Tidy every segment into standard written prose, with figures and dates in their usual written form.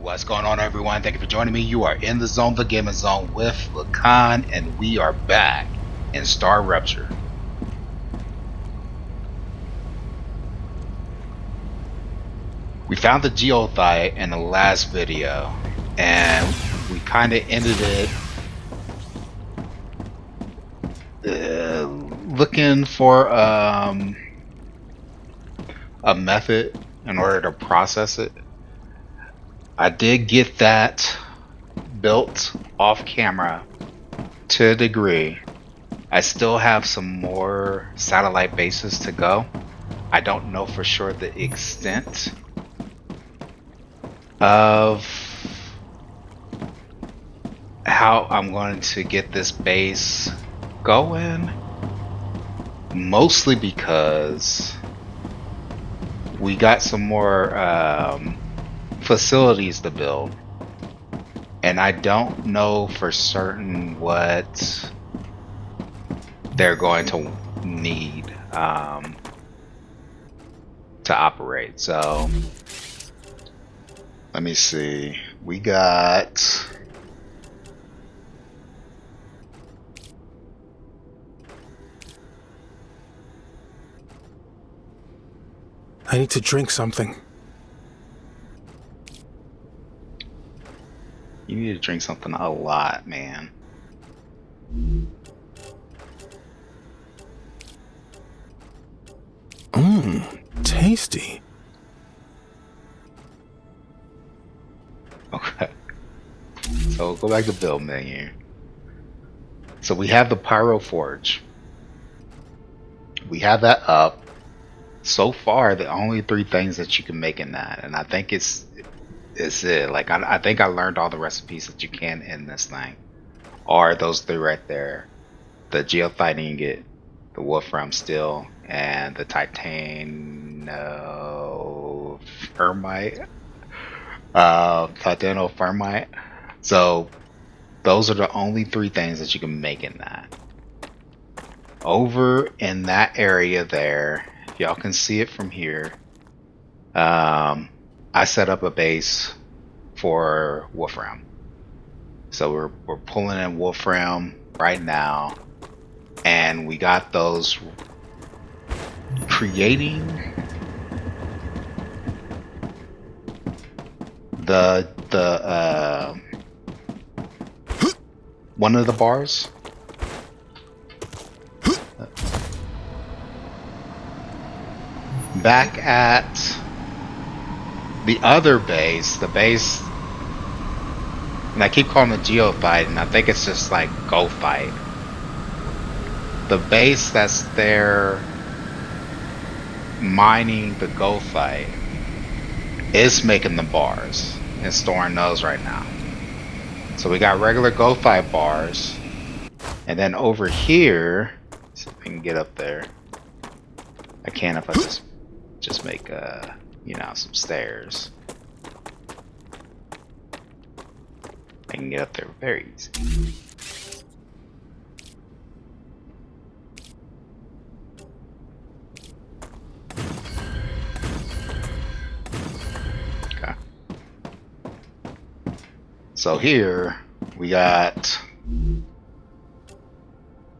What's going on, everyone? Thank you for joining me. You are in the zone, the gaming zone, with Lacan, and we are back in StarRupture. We found the geothite in the last video, and we kind of ended it looking for a method in order to process it. I did get that built off camera to a degree. I still have some more satellite bases to go. I don't know for sure the extent of how I'm going to get this base going, mostly because we got some more facilities to build, and I don't know for certain what they're going to need to operate. So let me see. We got I need to drink something. You need to drink something a lot, man. Tasty. Okay. So go back to build menu. So we have the Pyro Forge. We have that up. So far, the only 3 things that you can make in that, and I think it's it. Like I think I learned all the recipes that you can in this thing. Are those 3 right there? The geothite ingot, the wolfram steel, and the titanofermite. Titanofermite. So those are the only 3 things that you can make in that. Over in that area there, if y'all can see it from here, I set up a base for wolfram. So we're pulling in wolfram right now, and we got those creating the one of the bars. Back at the other base, the base, and I keep calling it geothite, and I think it's just like gothite. The base that's there mining the gothite is making the bars and storing those right now. So we got regular gothite bars, and then over here, see if I can get up there. I can if I just make you know, some stairs. I can get up there very easy. Okay. So here we got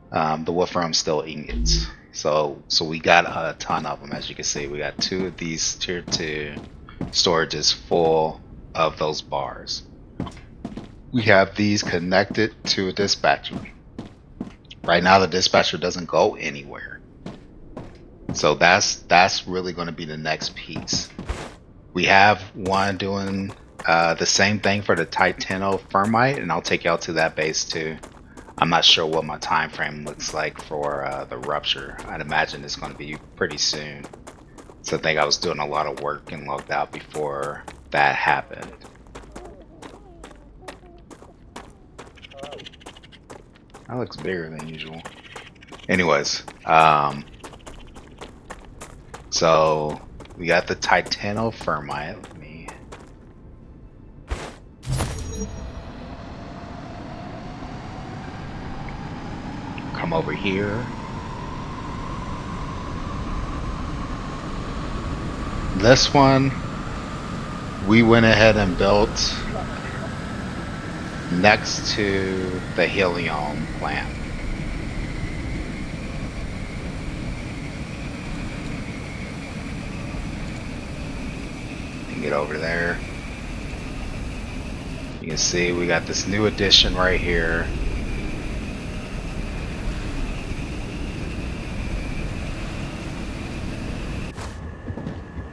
the wolfram steel ingots. So we got a ton of them. As you can see, we got 2 of these tier 2 storages full of those bars. We have these connected to a dispatcher. Right now the dispatcher doesn't go anywhere. So that's really going to be the next piece. We have one doing the same thing for the titanofermite, and I'll take y'all to that base too. I'm not sure what my time frame looks like for the rupture. I'd imagine it's going to be pretty soon. So I think I was doing a lot of work and logged out before that happened. That looks bigger than usual. Anyways, so we got the titanofermite. Let me come over here. This one we went ahead and built next to the helium plant. You can get over there. You can see we got this new addition right here.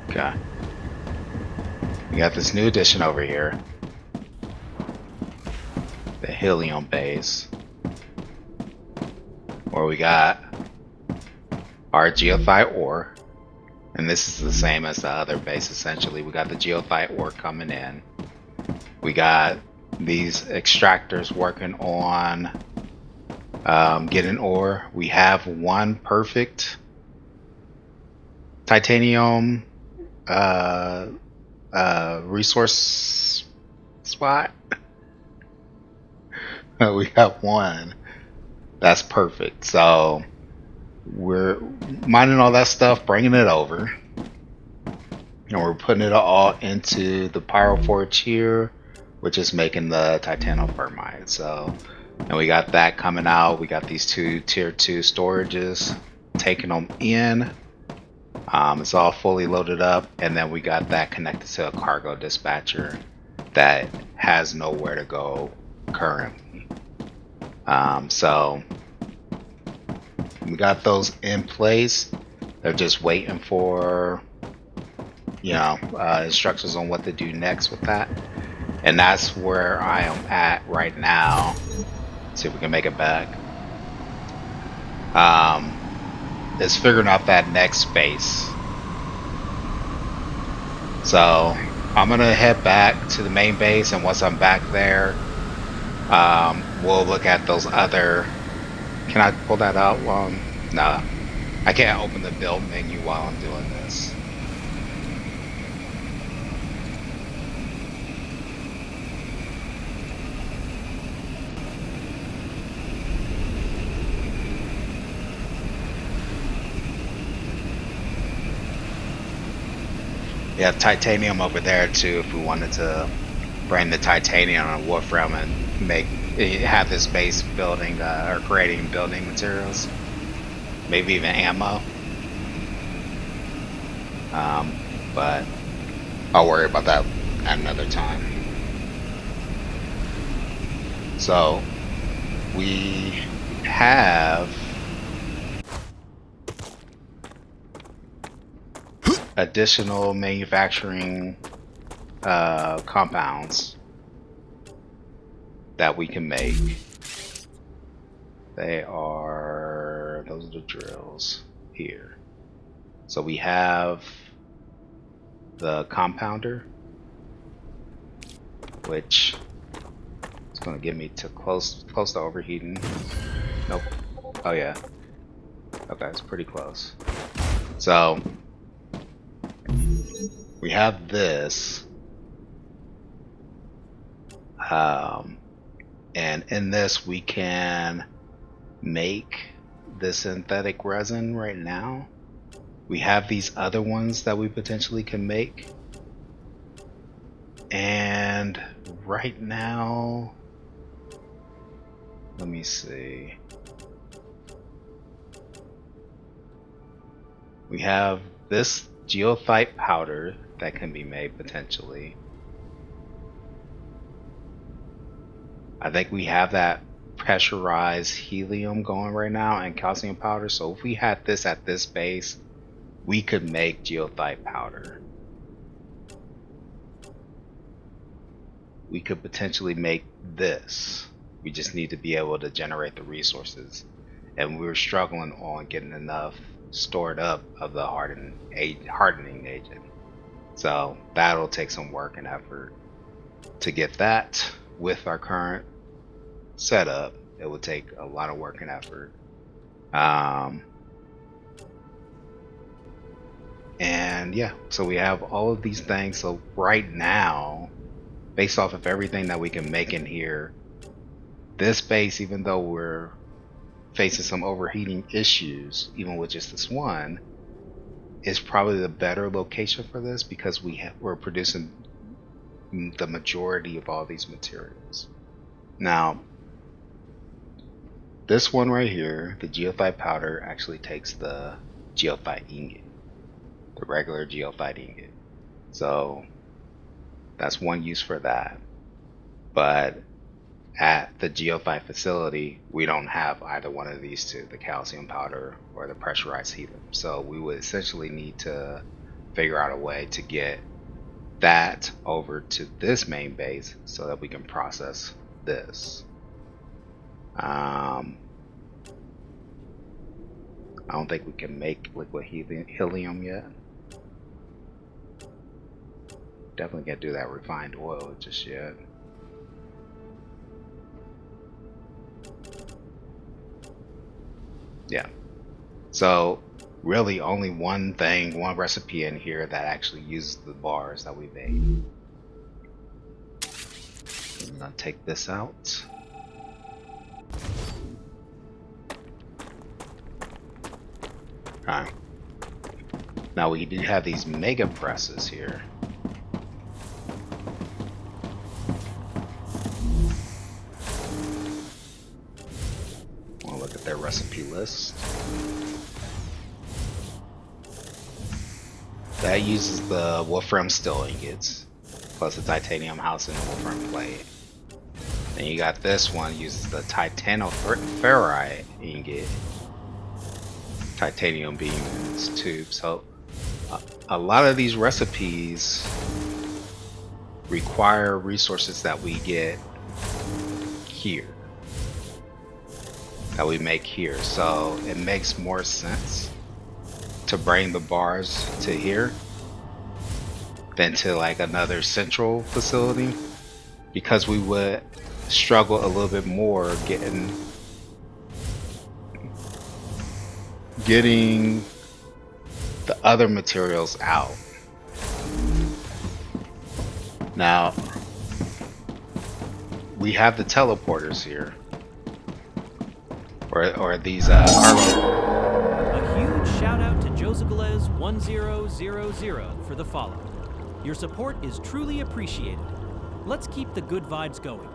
Okay. We got this new addition over here. The helium base. Where we got our geothite ore. And this is the same as the other base essentially. We got the geothite ore coming in. We got these extractors working on getting ore. We have one perfect titanium resource spot. We have one that's perfect. So we're mining all that stuff, bringing it over, and we're putting it all into the pyroforge here, which is making the titanoferrite. So, and we got that coming out. We got these two tier 2 storages, taking them in. It's all fully loaded up, and then we got that connected to a cargo dispatcher that has nowhere to go currently. So we got those in place. They're just waiting for, you know, instructions on what to do next with that. And that's where I am at right now. See if we can make it back. Is figuring out that next space. So I'm gonna head back to the main base, and once I'm back there, we'll look at those other. Can I pull that out? No, I can't open the build menu while I'm doing this. We have titanium over there too if we wanted to bring the titanium on Wolfram and have this base building or creating building materials, maybe even ammo. But I'll worry about that at another time. So we have additional manufacturing compounds that we can make. Those are the drills here. So we have the compounder, which is going to get me to close to overheating. Nope. Oh yeah. Okay, it's pretty close. So we have this, and in this we can make the synthetic resin right now. We have these other ones that we potentially can make, and right now, let me see. We have this geothite powder that can be made potentially. I think we have that pressurized helium going right now and calcium powder. So if we had this at this base, we could make geothite powder. We could potentially make this. We just need to be able to generate the resources. And we're struggling on getting enough stored up of the hardening agent. So that'll take some work and effort to get that. With our current setup, it will take a lot of work and effort. And yeah, so we have all of these things. So right now, based off of everything that we can make in here, this base, even though we're facing some overheating issues, even with just this one, is probably the better location for this, because we're producing the majority of all these materials. Now, this one right here, the geothite powder, actually takes the geothite ingot, the regular geothite ingot. So that's one use for that. But at the geothite facility, we don't have either one of these two, the calcium powder or the pressurized helium. So we would essentially need to figure out a way to get that over to this main base so that we can process this. I don't think we can make liquid helium yet. Definitely can't do that refined oil just yet. Yeah. So really only one recipe in here that actually uses the bars that we made. I'm gonna take this out. Alright. Now we do have these mega presses here. Wanna look at their recipe list. That uses the wolfram steel ingots, plus the titanium housing and wolfram plate. Then you got this one, uses the titanoferrite ingot, titanium beam in its tube. So a lot of these recipes require resources that we get here, that we make here. So it makes more sense to bring the bars to here than to like another central facility, because we would struggle a little bit more getting the other materials out. Now we have the teleporters here, or these cargo. A huge shout out to Josephalez 1000 for the follow. Your support is truly appreciated. Let's keep the good vibes going.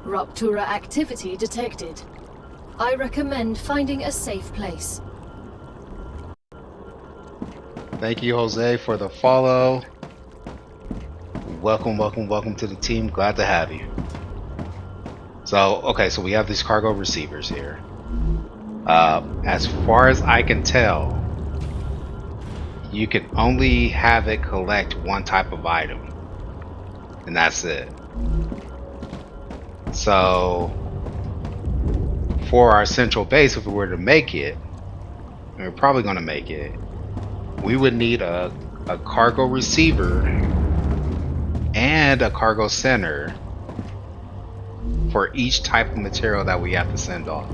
Ruptura activity detected. I recommend finding a safe place. Thank you, Jose, for the follow. Welcome, welcome, welcome to the team. Glad to have you. So, okay, so we have these cargo receivers here. As far as I can tell, you can only have it collect one type of item, and that's it. So, for our central base, if we were to make it, and we're probably going to make it, we would need a cargo receiver and a cargo center for each type of material that we have to send off.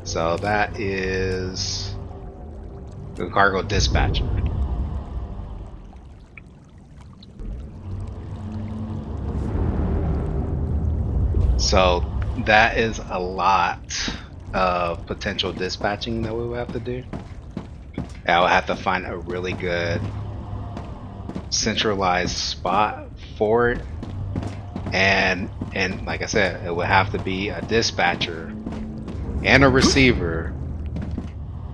So that is the cargo dispatcher. So that is a lot of potential dispatching that we would have to do. I would have to find a really good centralized spot for it, and like I said, it would have to be a dispatcher and a receiver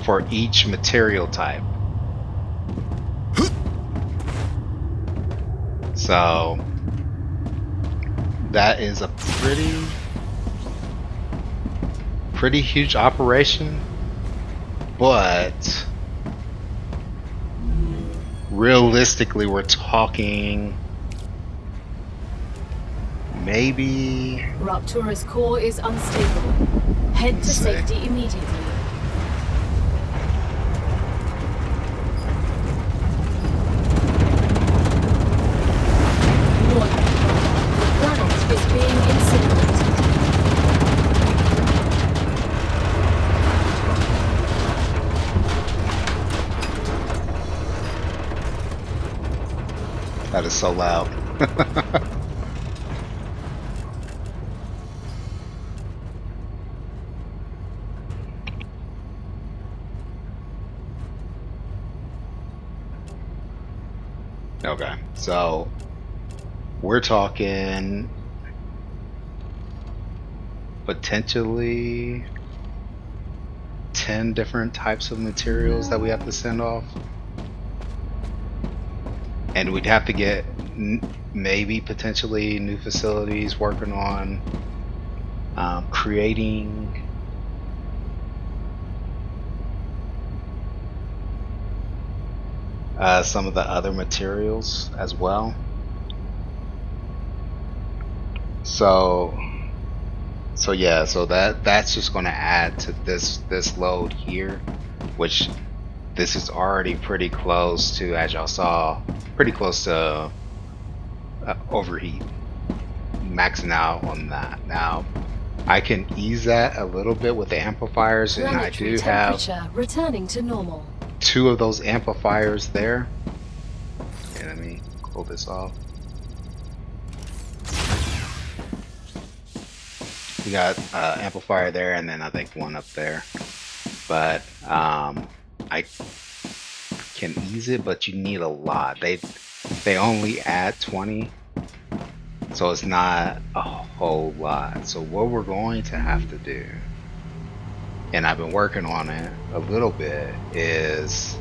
for each material type. So that is a pretty huge operation, but realistically we're talking maybe... Ruptura's core is unstable. Head to safety immediately. Warning. The planet is being incinerated. That is so loud. Okay. So we're talking potentially 10 different types of materials that we have to send off. And we'd have to get maybe potentially new facilities working on creating some of the other materials as well. So yeah, so that's just going to add to this load here, which this is already pretty close to, as y'all saw, pretty close to overheat, maxing out on that. Now I can ease that a little bit with the amplifiers, and I do have returning to normal. 2 of those amplifiers there. Okay, let me pull this off. We got amplifier there, and then I think 1 up there. But I can ease it, but you need a lot. They only add 20, so it's not a whole lot. So what we're going to have to do, and I've been working on it a little bit, is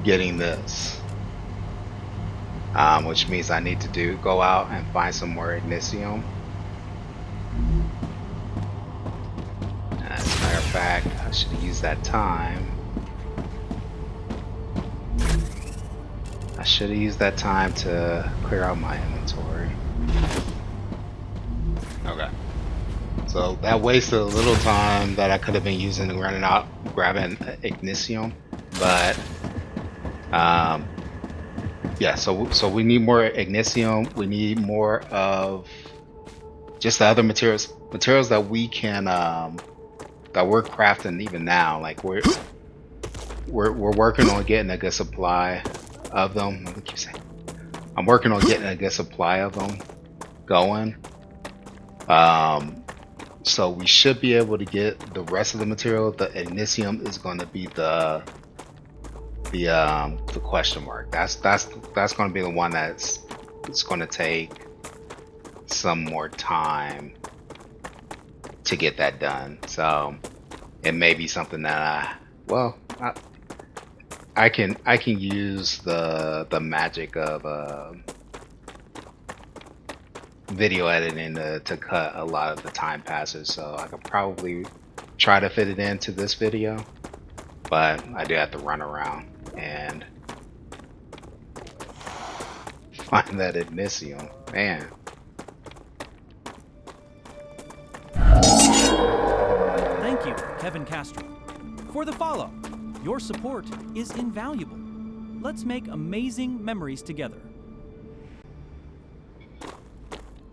getting this, which means I need to go out and find some more ignium. As a matter of fact, I should use that time. I should have used that time to clear out my inventory. Okay. So that wasted a little time that I could have been using to running out, grabbing ignium. But yeah, so we need more ignium. We need more of just the other materials that we can that we're crafting even now. Like we're working on getting a good supply of them. What keep saying? I'm working on getting a good supply of them going. So we should be able to get the rest of the material. The ignium is going to be the question mark. That's going to be the one it's going to take some more time to get that done. So it may be something that I can use the magic of video editing to cut a lot of the time passes. So I could probably try to fit it into this video, but I do have to run around and find that ignium, man. Thank you, Kevin Castro, for the follow. Your support is invaluable. Let's make amazing memories together.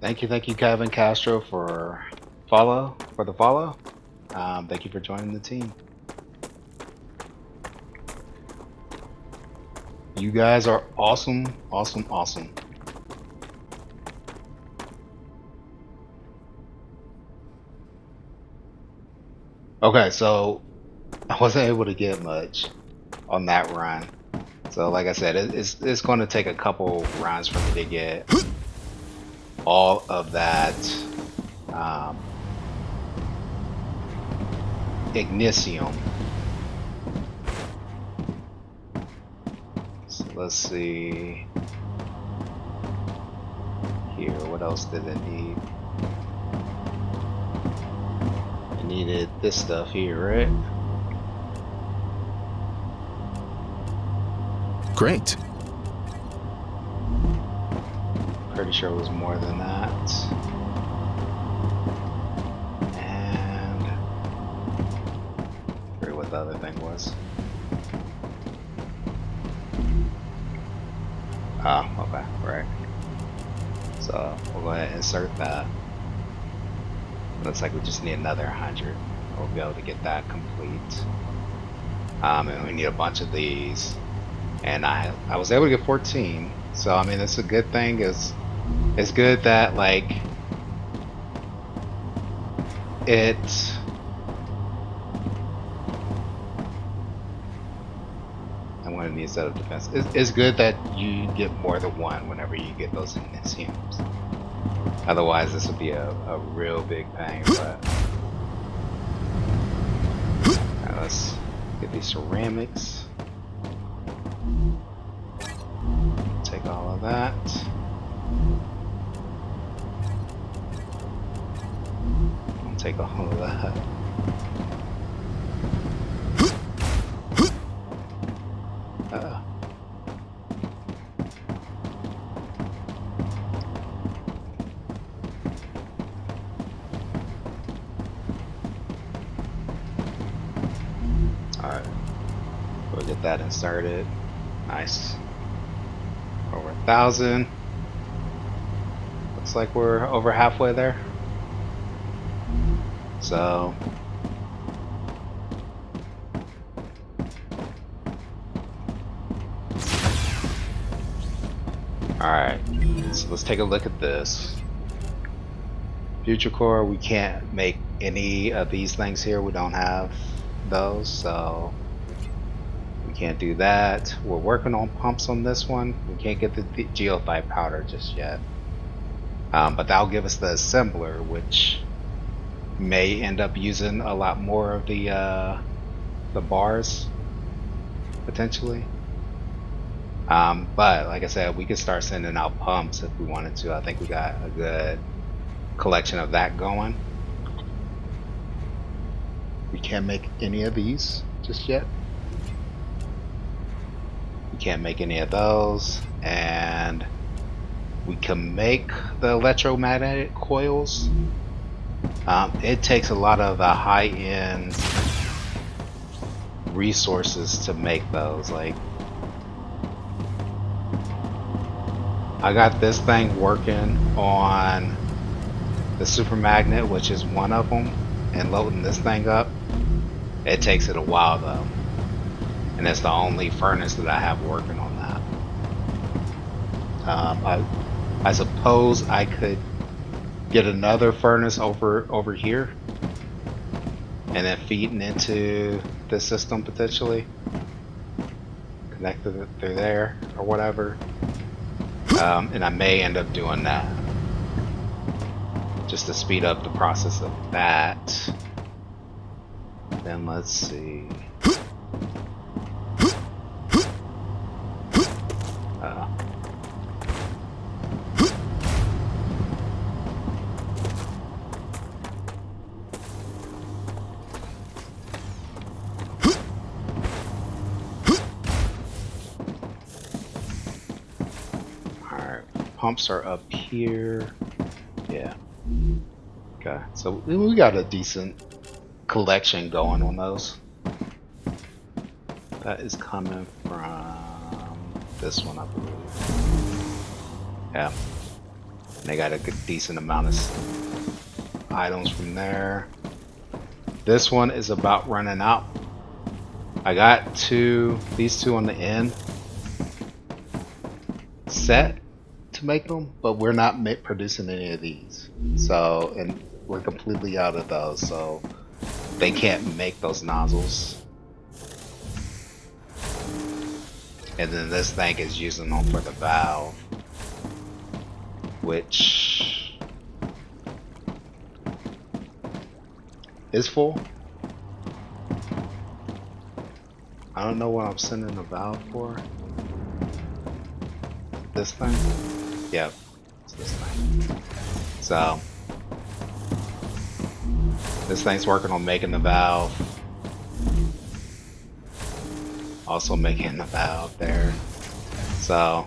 Thank you, Kevin Castro, for the follow. Thank you for joining the team. You guys are awesome. Okay, so I wasn't able to get much on that run. So like I said, it's going to take a couple runs for me to get all of that ignium. So let's see here. What else did it need? It needed this stuff here, right? Great. Pretty sure it was more than that. And I forget what the other thing was. Oh, okay, right. So we'll go ahead and insert that. Looks like we just need another 100. We'll be able to get that complete. And we need a bunch of these. And I was able to get 14. So I mean, it's a good thing. It's good that like I'm gonna need need a set of defense. It's good that you get more than one whenever you get those inhumes. Otherwise, this would be a real big pain. But right, let's get these ceramics. Take all of that. I'll take all of that. Alright, we'll get that inserted. Nice. Over 1,000. Looks like we're over halfway there. So alright, so let's take a look at this. Future core, we can't make any of these things here. We don't have those, so we can't do that. We're working on pumps on this one. We can't get the geothite powder just yet. But that'll give us the assembler, which may end up using a lot more of the bars potentially. But like I said, we could start sending out pumps if we wanted to. I think we got a good collection of that going. We can't make any of these just yet. We can't make any of those, and we can make the electromagnetic coils. It takes a lot of the high-end resources to make those. Like, I got this thing working on the super magnet, which is one of them, and loading this thing up. It takes it a while though, and it's the only furnace that I have working on that. I suppose I could get another furnace over here and then feeding into the system potentially, connected it through there or whatever. And I may end up doing that just to speed up the process of that. Then let's see. Alright, pumps are up here. Yeah. Okay, so we got a decent collection going on those. That is coming from this one, I believe. Yeah, and they got a good decent amount of items from there. This one is about running out. I got these two on the end set to make them, but we're not producing any of these. So, and we're completely out of those, so they can't make those nozzles. And then this thing is using them for the valve, which is full. I don't know what I'm sending the valve for. This thing? Yep, it's this thing. So this thing's working on making the valve. Also making the valve there. So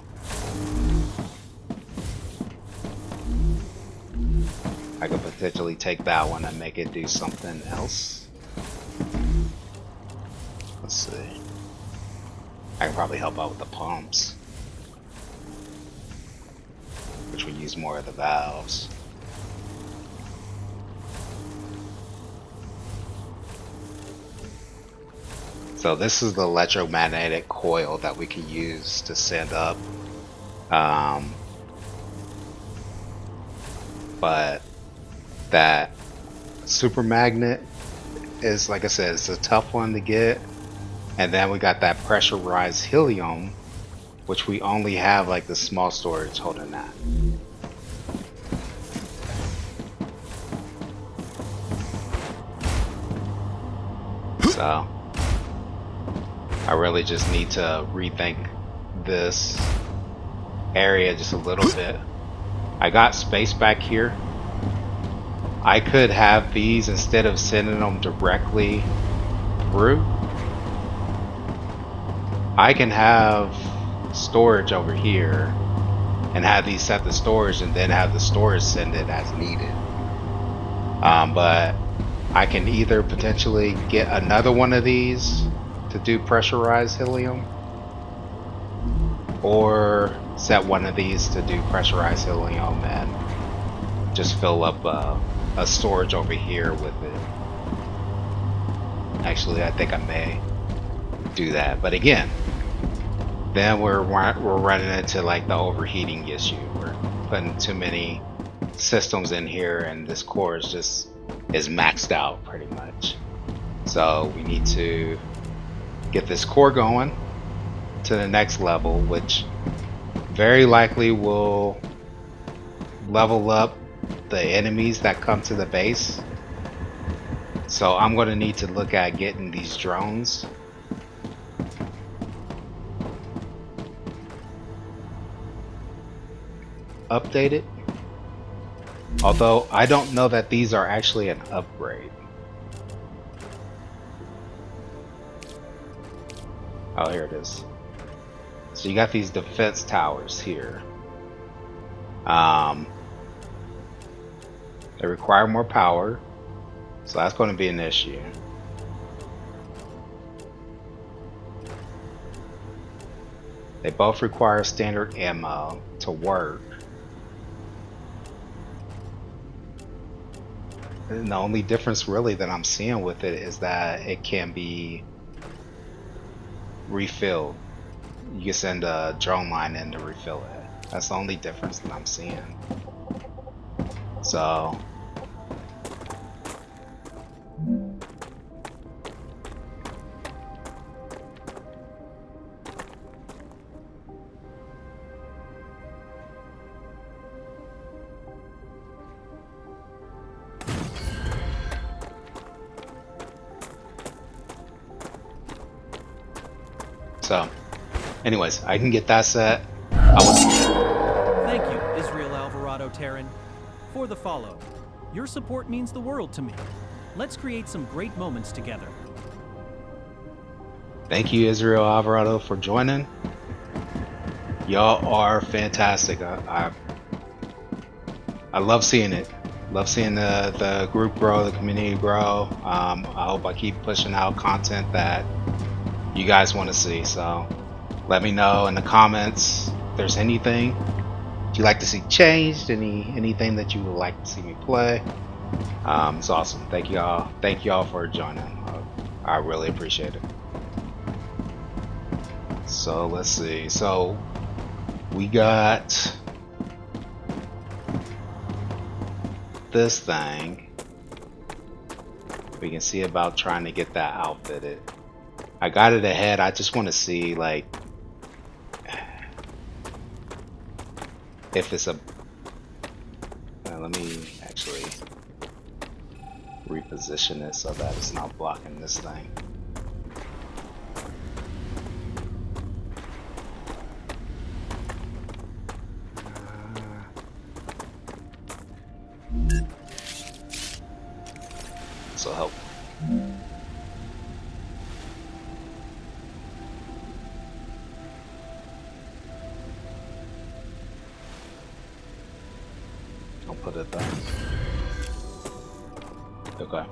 I could potentially take that one and make it do something else. Let's see. I can probably help out with the pumps, which would use more of the valves. So this is the electromagnetic coil that we can use to send up. But that super magnet is, like I said, it's a tough one to get. And then we got that pressurized helium, which we only have like the small storage holding that. So I really just need to rethink this area just a little bit. I got space back here. I could have these instead of sending them directly through. I can have storage over here and have these set to storage and then have the storage send it as needed. But I can either potentially get another one of these to do pressurized helium, or set one of these to do pressurized helium and just fill up a storage over here with it. Actually, I think I may do that, but again, then we're running into like the overheating issue. We're putting too many systems in here, and this core is maxed out pretty much. So we need to get this core going to the next level, which very likely will level up the enemies that come to the base. So I'm going to need to look at getting these drones. Updated. Although I don't know that these are actually an upgrade. Oh, here it is. So you got these defense towers here. They require more power, so that's going to be an issue. They both require standard ammo to work. And the only difference really that I'm seeing with it is that it can be refilled. You can send a drone line in to refill it. That's the only difference that I'm seeing. So anyways, I can get that set. Thank you, Israel Alvarado Terran, for the follow. Your support means the world to me. Let's create some great moments together. Thank you, Israel Alvarado, for joining. Y'all are fantastic. I love seeing it. Love seeing the group grow, the community grow. I hope I keep pushing out content that you guys want to see. So let me know in the comments if there's anything you'd like to see changed, anything that you would like to see me play. It's awesome. Thank y'all for joining. I really appreciate it. So let's see. So we got this thing. We can see about trying to get that outfitted. I got it ahead. I just want to see like if it's a let me actually reposition it so that it's not blocking this thing. This will help. I'll put it there. Okay.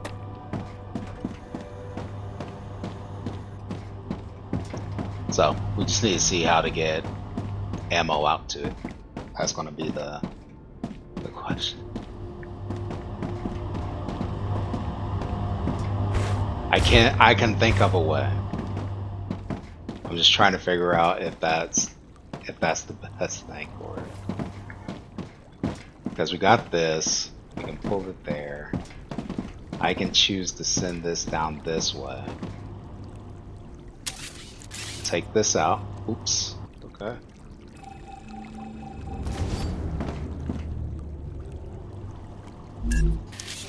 So we just need to see how to get ammo out to it. That's going to be the question. I can think of a way. I'm just trying to figure out if that's the best thing for it. Because we got this, we can pull it there. I can choose to send this down this way. take this out. Oops. Okay. And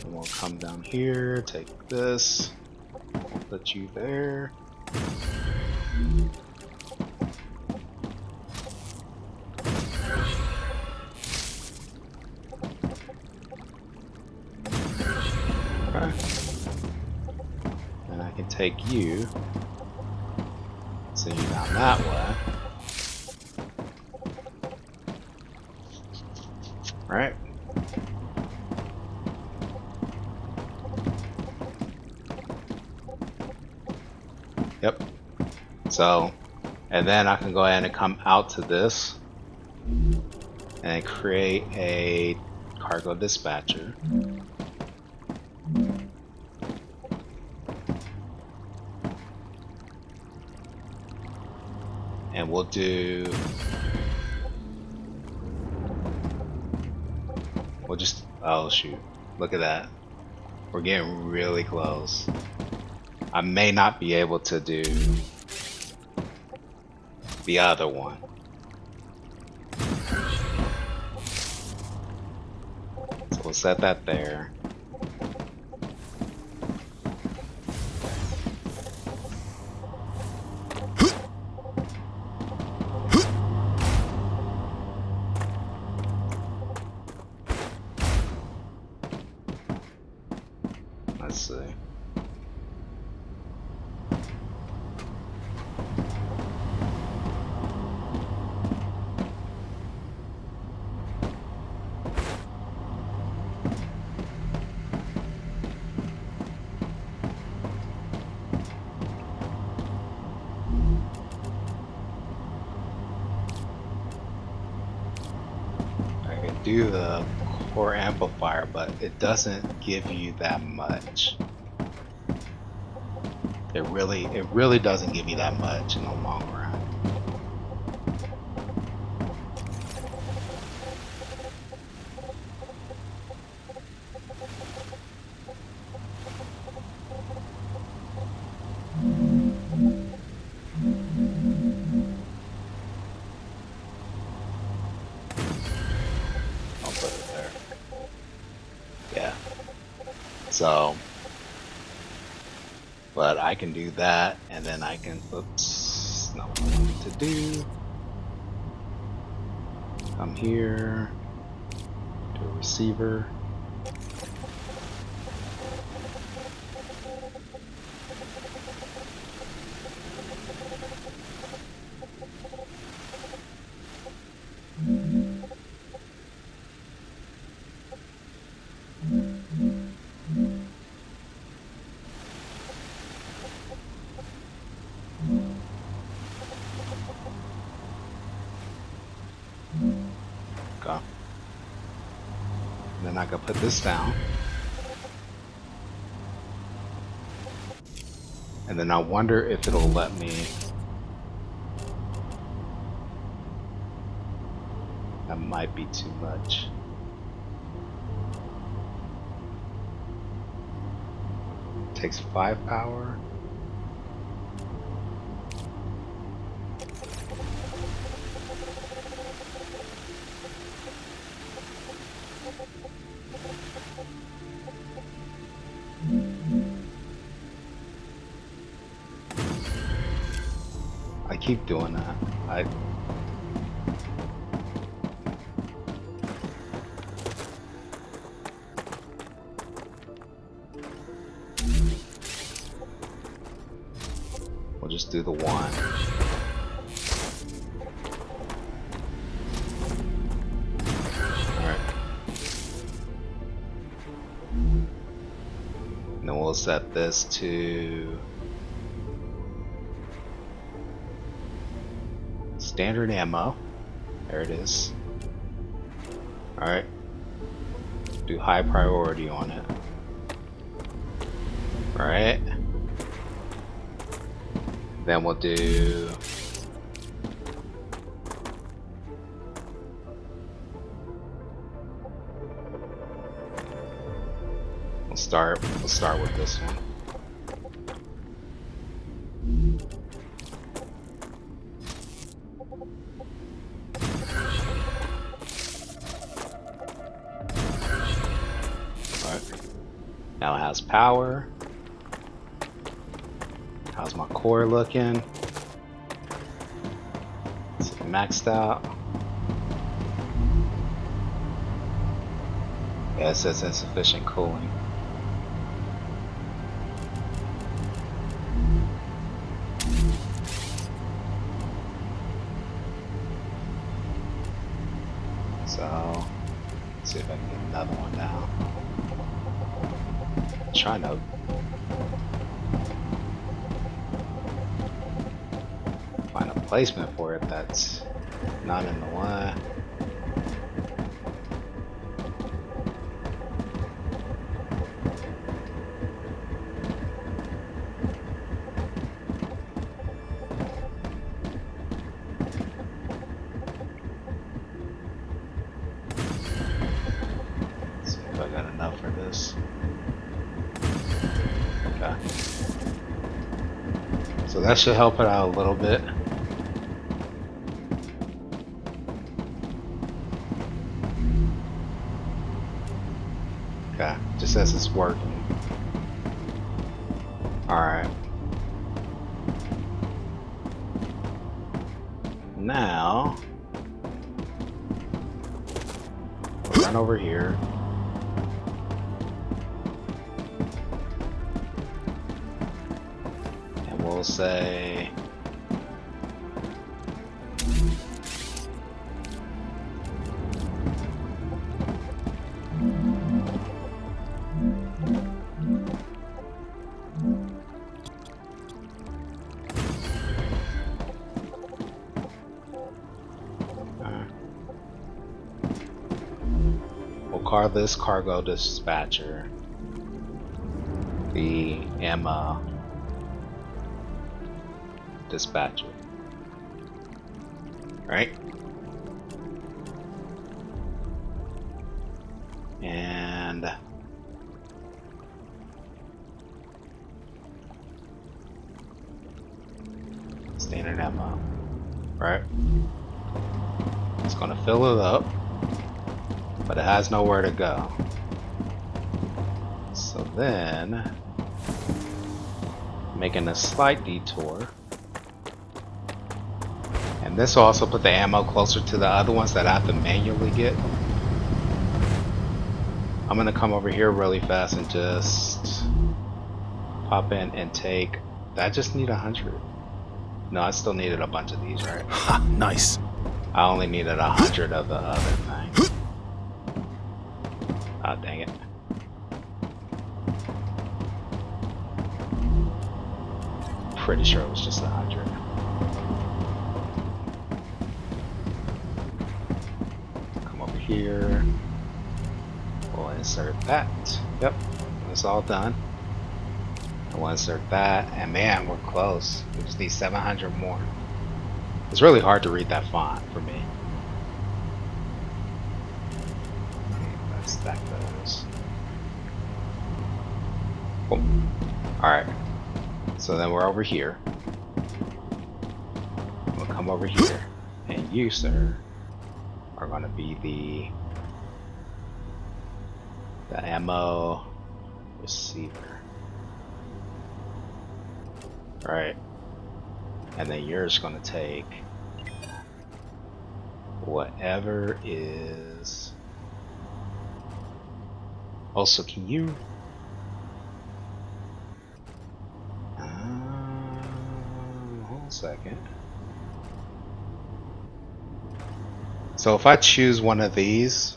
we'll come down here, take this, put you there. Okay. And I can take you, send you down that way. Right. Yep. So, and then I can go ahead and come out to this and create a cargo dispatcher. And we'll do, we'll just, oh shoot, look at that. We're getting really close. I may not be able to do the other one. So we'll set that there. Let's see. I can do the core amplifier, but it doesn't give you that much. It really doesn't give you that much in the long run. I'll put it there. Yeah. So, but I can do that, and then I can, oops, not what I wanted to do. Come here, to a receiver. Go. And then I can put this down. And then I wonder if it'll let me. That might be too much. Takes 5 power. I keep doing that. We'll just do the one. Alright. And then we'll set this to standard ammo. There it is. Alright. Do high priority on it. Alright. Then we'll do we'll start with this one. Now it has power. How's my core looking? Is it maxed out? Yeah, it says insufficient cooling. So, let's see if I can get another one down. Try to find a placement for it that's not in the one. See if I got enough for this. Okay. So that should help it out a little bit. Okay, just says it's working. Alright. Now, we'll run over here. And we'll say we'll call this cargo dispatcher the ammo dispatcher. Right? And standard ammo. Right? It's gonna fill it up, but it has nowhere to go. So then, making a slight detour. And this will also put the ammo closer to the other ones that I have to manually get. I'm gonna come over here really fast and just pop in and take. I just need 100. No, I still needed a bunch of these, right? Ha, nice. I only needed 100 of the other thing. Ah, dang it. Pretty sure it was just 100. Come over here. We'll insert that. Yep, it's all done. We'll insert that, and man, we're close. We just need 700 more. It's really hard to read that font for me. Let's stack those. Cool. Alright. So then we're over here. We'll come over here. And you, sir, are going to be the ammo receiver. Right. And then you're just going to take whatever is. Also, can you hold a second. So if I choose one of these,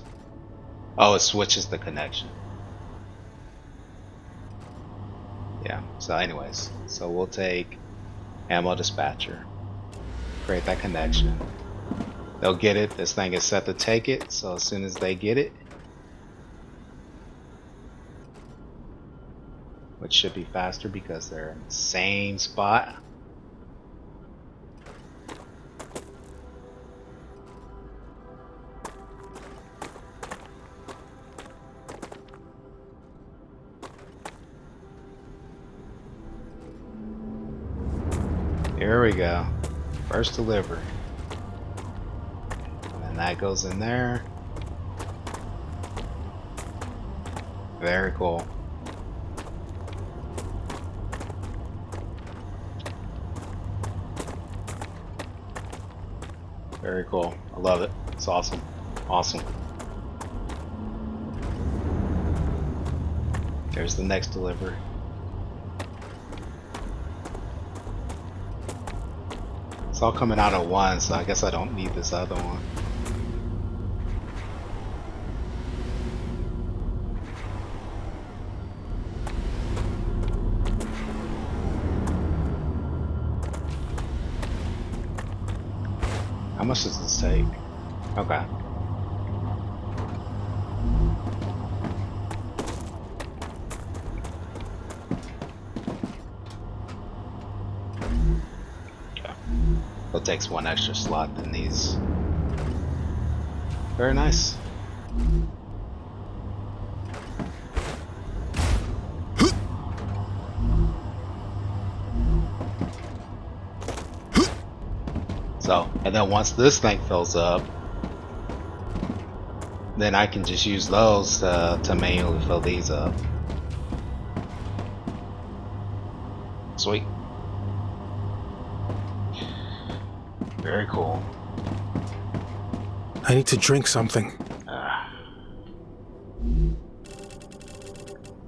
oh, it switches the connection. Yeah, so anyways, so we'll take ammo dispatcher, create that connection. They'll get it. This thing is set to take it, so as soon as they get it, which should be faster because they're in the same spot. Here we go. First delivery. And that goes in there. Very cool. Very cool. I love it. It's awesome. Awesome. There's the next delivery. It's all coming out at once, so I guess I don't need this other one. How much does this take? Okay. So it takes one extra slot than these. Very nice. So, and then once this thing fills up, then I can just use those to manually fill these up. Sweet. Very cool. I need to drink something.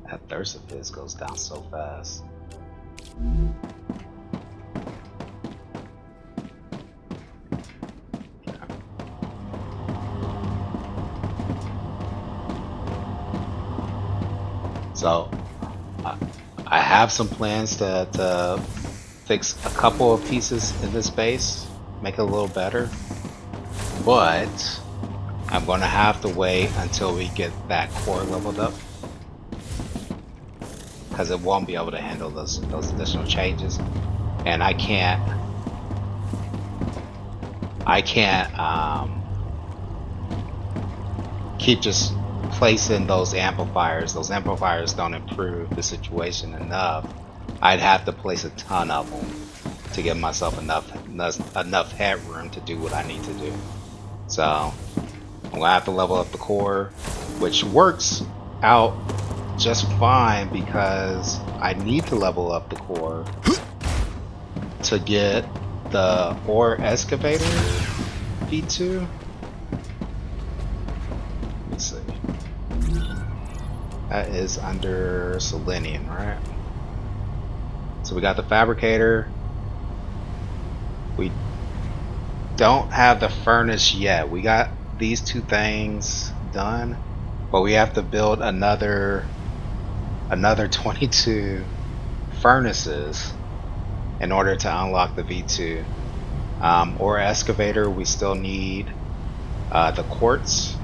That thirst of his goes down so fast. So I have some plans to fix a couple of pieces in this base, make it a little better, but I'm going to have to wait until we get that core leveled up, because it won't be able to handle those additional changes, and I can't keep just placing those amplifiers. Those amplifiers don't improve the situation enough. I'd have to place a ton of them to give myself enough headroom to do what I need to do. So I'm gonna have to level up the core, which works out just fine because I need to level up the core to get the ore excavator V2. Let's see. That is under selenium, right? So we got the fabricator. We don't have the furnace yet. We got these two things done, but we have to build another 22 furnaces in order to unlock the V2. Ore excavator, we still need the quartz,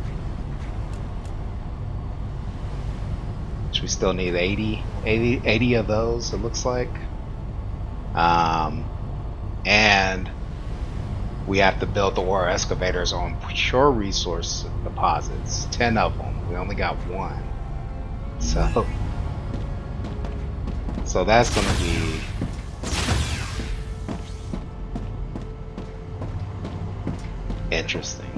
which we still need 80 of those, it looks like. And we have to build the ore excavators on pure resource deposits, 10 of them. We only got one, so that's gonna be interesting.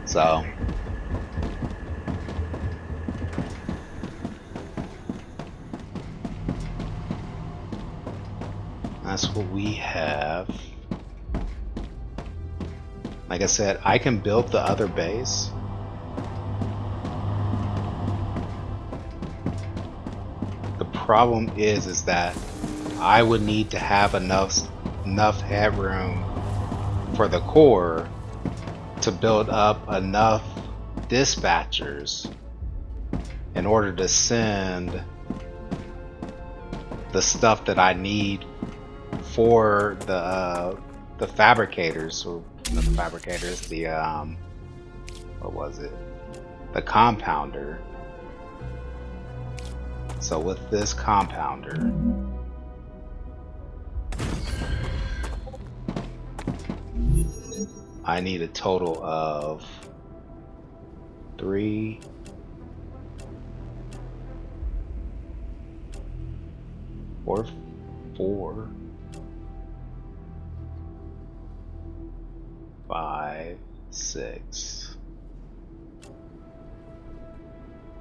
So that's what we have. Like I said, I can build the other base. The problem is that I would need to have enough headroom for the core to build up enough dispatchers in order to send the stuff that I need for the fabricators, or not the fabricators, the what was it? The compounder. So with this compounder, I need a total of 3, 4, 5, 6,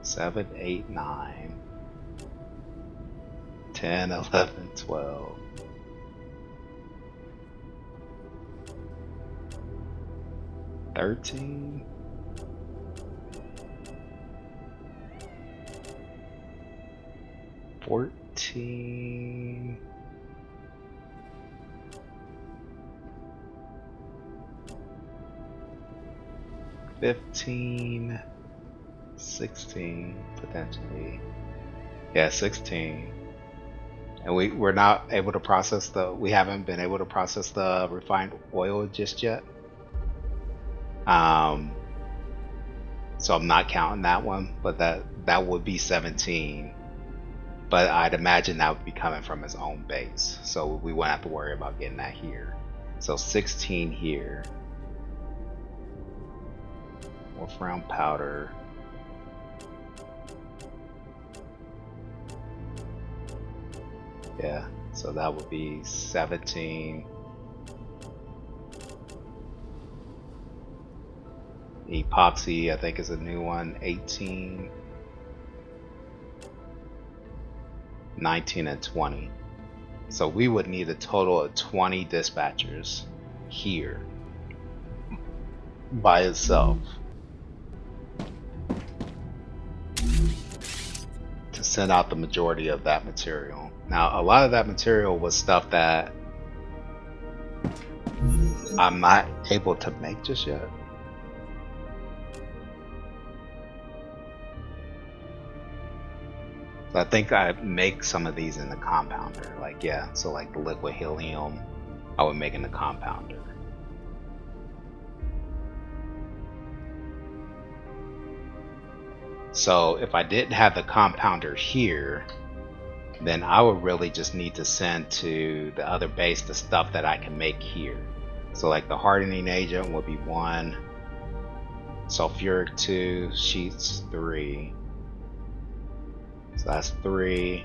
7, 8, 9, 10, 11, 12, 13. $14. 15. 16 potentially. Yeah, 16. And we're not able to process we haven't been able to process the refined oil just yet. So I'm not counting that one, but that would be 17. But I'd imagine that would be coming from his own base, so we won't have to worry about getting that here. So 16 here. Wolfram powder. Yeah, so that would be 17. Epoxy, I think, is a new one. 18. 19 and 20. So we would need a total of 20 dispatchers here by itself to send out the majority of that material. Now, a lot of that material was stuff that I'm not able to make just yet. So I think I make some of these in the compounder. Like, yeah, so like the liquid helium, I would make in the compounder. So if I didn't have the compounder here, then I would really just need to send to the other base the stuff that I can make here. So like the hardening agent would be 1, sulfuric 2, sheets 3. So that's 3.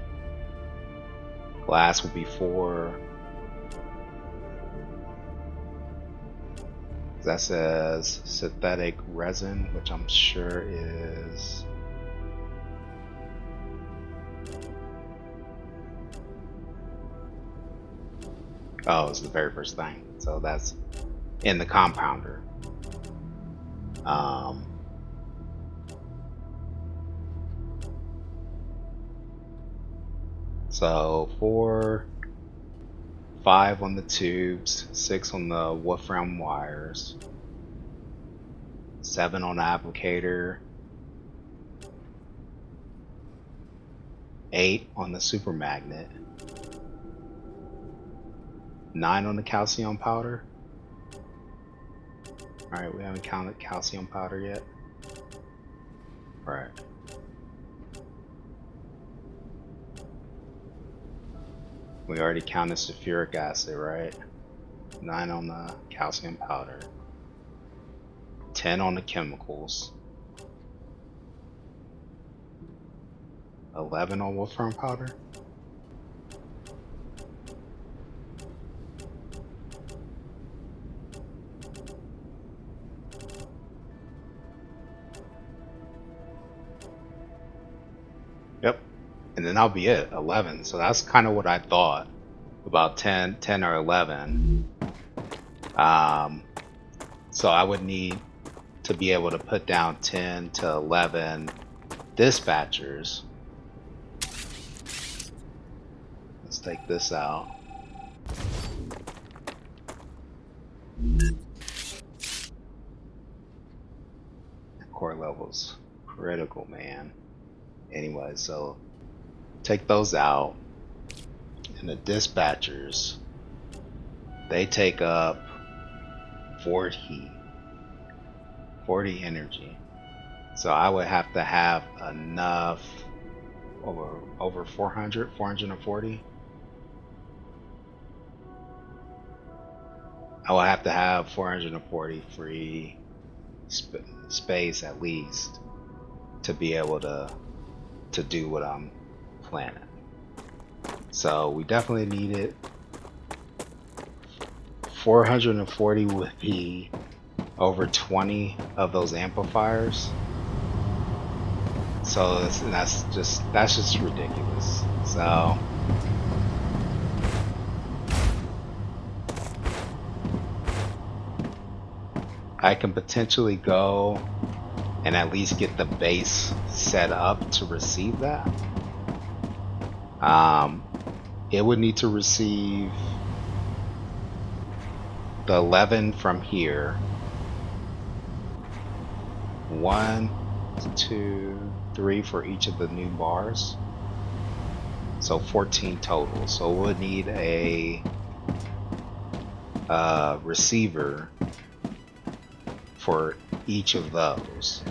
Glass would be 4. That says synthetic resin, which I'm sure is it's the very first thing. So that's in the compounder. So 4, 5 on the tubes, 6 on the wolfram wires, 7 on the applicator, 8 on the super magnet, 9 on the calcium powder. Alright, we haven't counted calcium powder yet. Alright. We already counted sulfuric acid, right? 9 on the calcium powder. 10 on the chemicals. 11 on wolfram powder. Yep. And then that'll be it, 11. So that's kind of what I thought, about 10 or 11. So I would need to be able to put down 10 to 11 dispatchers. Let's take this out. Core levels critical, man. Anyway, so take those out, and the dispatchers, they take up 40 energy. So I would have to have enough, over 440. I will have to have 440 free space at least to be able to do what I'm planning. So we definitely need it. 440 would be over 20 of those amplifiers. So that's just ridiculous. So I can potentially go and at least get the base set up to receive that. It would need to receive the 11 from here. 1, 2, 3 for each of the new bars. So 14 total. So we'll need a receiver for each of those.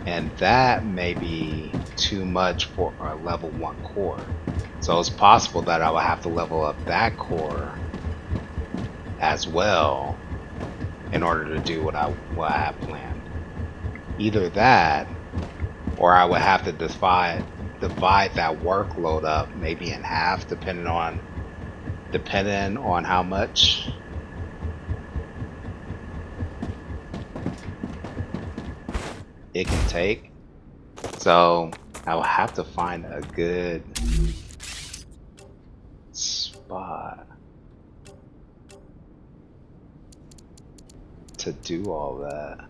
And that may be too much for a level 1 core. So it's possible that I will have to level up that core as well in order to do what I have planned. Either that, or I would have to divide that workload up maybe in half, depending on how much it can take. So I will have to find a good spot to do all that.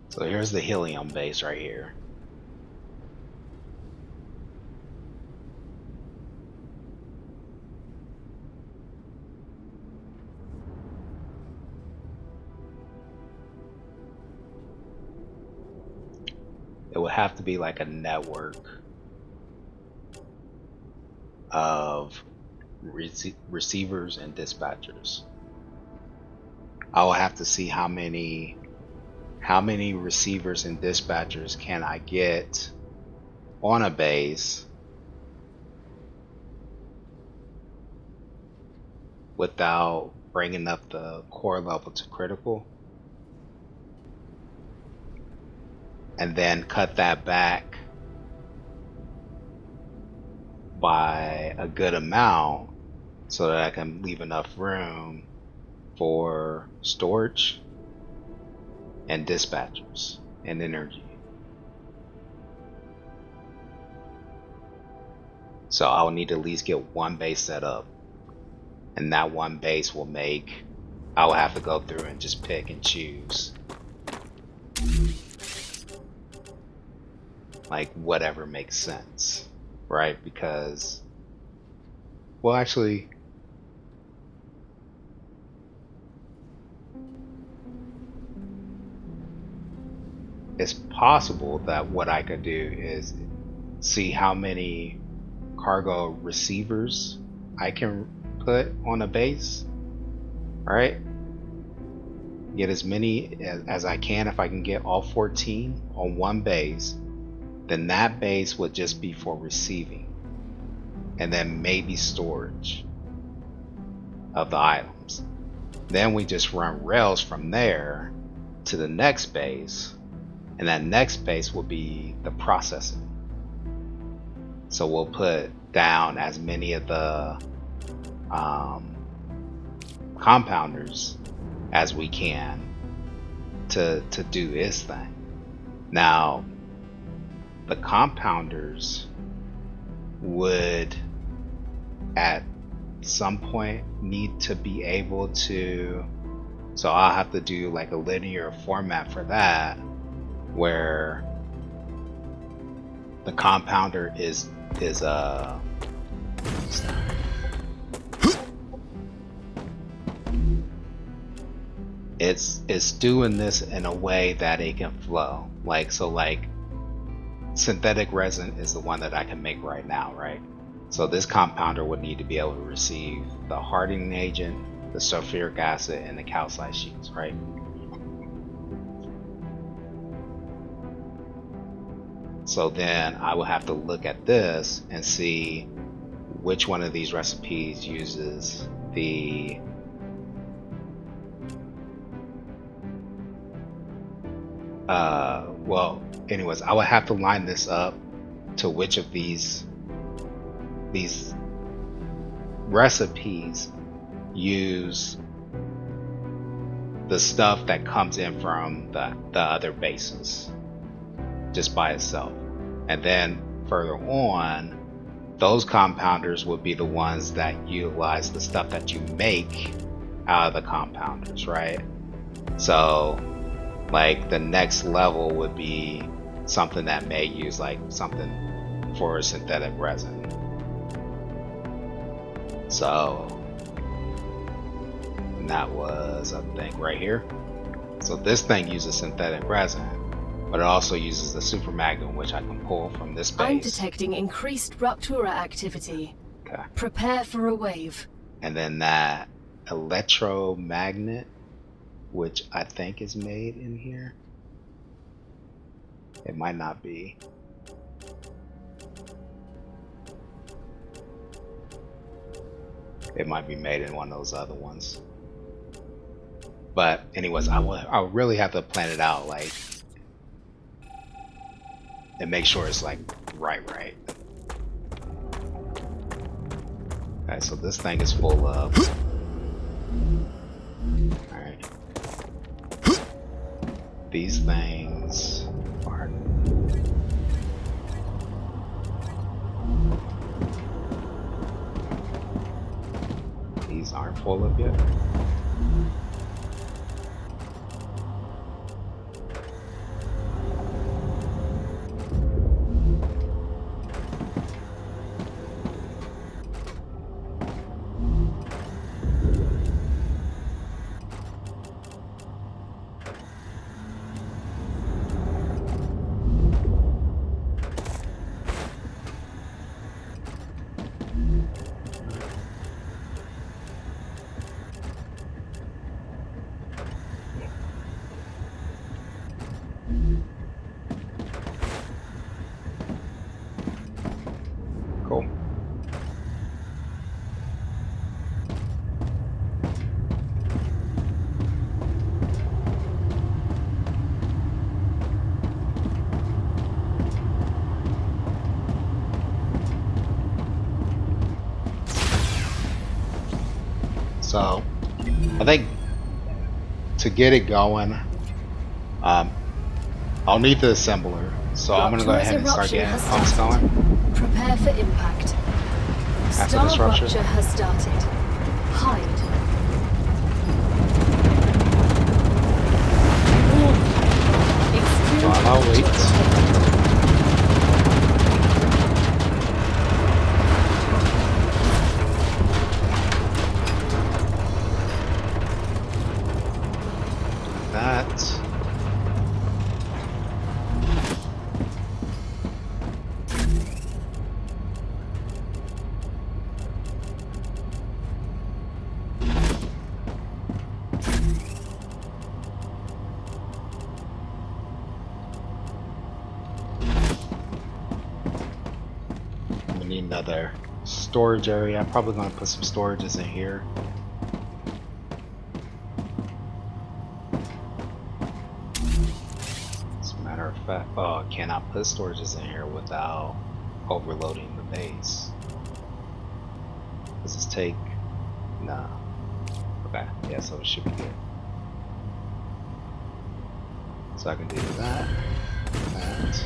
So here's the helium base right here. It would have to be like a network of receivers and dispatchers. I'll have to see how many receivers and dispatchers can I get on a base without bringing up the core level to critical, and then cut that back by a good amount so that I can leave enough room for storage and dispatchers and energy. So I'll need to at least get one base set up, and that one base will make, I'll have to go through and just pick and choose like whatever makes sense, right? Because, well, actually, it's possible that what I could do is see how many cargo receivers I can put on a base, right? Get as many as I can. If I can get all 14 on one base, then that base would just be for receiving, and then maybe storage of the items. Then we just run rails from there to the next base, and that next base will be the processing. So we'll put down as many of the compounders as we can to do its thing. Now, the compounders would at some point need to be able to, so I'll have to do like a linear format for that, where the compounder is it's doing this in a way that it can flow. Like, so like synthetic resin is the one that I can make right now, right? So this compounder would need to be able to receive the hardening agent, the sulfuric acid, and the calcite sheets, right? So then I will have to look at this and see which one of these recipes uses the well, anyways, I would have to line this up to which of these recipes use the stuff that comes in from the other bases just by itself. And then further on, those compounders would be the ones that utilize the stuff that you make out of the compounders, right? So like the next level would be something that may use like something for synthetic resin. So and that was a thing right here. So this thing uses synthetic resin, but it also uses the super magnum, which I can pull from this base. I'm detecting increased Ruptura activity. Okay. Prepare for a wave. And then that electromagnet, which I think is made in here. It might not be. It might be made in one of those other ones. But anyways, I really have to plan it out, like, and make sure it's like right. Okay, so this thing is full of. Alright. These things are. These aren't full of yet. Cool. So, I think to get it going, I'll need the assembler. So I'm gonna go ahead and start getting pumps going. Prepare for impact. After this rupture. StarRupture has started. Hide. So I'll wait. That. We need another storage area. I'm probably going to put some storages in here. As a matter of fact, oh, I cannot put storages in here without overloading the base. Does this take? No. Okay, yeah, so it should be good. So I can do that. That.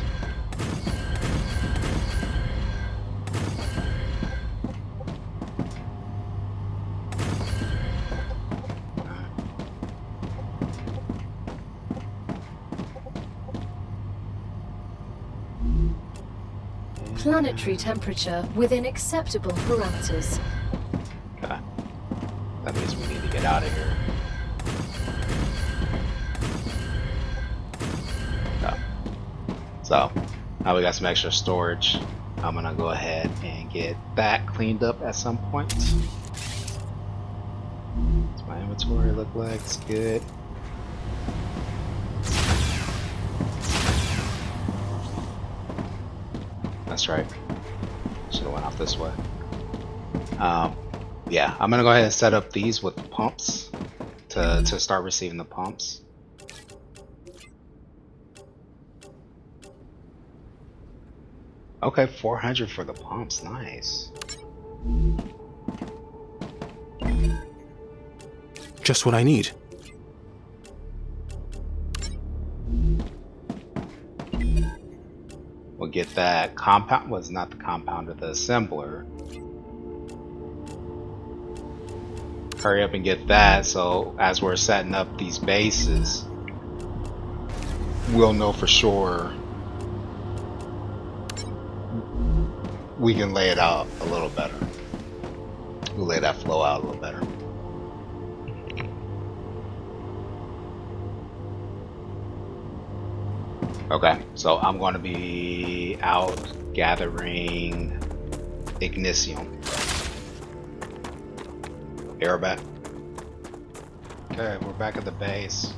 Planetary temperature within acceptable parameters. Okay. That means we need to get out of here. Okay. So, now we got some extra storage. I'm gonna go ahead and get that cleaned up at some point. What's my inventory look like? It's good. that's right. Should have went off this way. Yeah, I'm gonna go ahead and set up these with pumps to start receiving the pumps. Okay, 400 for the pumps. Nice. Just what I need. We'll get that compound. Was not the compounder, the assembler. Hurry up and get that, so as we're setting up these bases, we'll know for sure we can lay it out a little better. We'll lay that flow out a little better. Okay, so I'm going to be out gathering ignition. Air back. Okay, we're back at the base.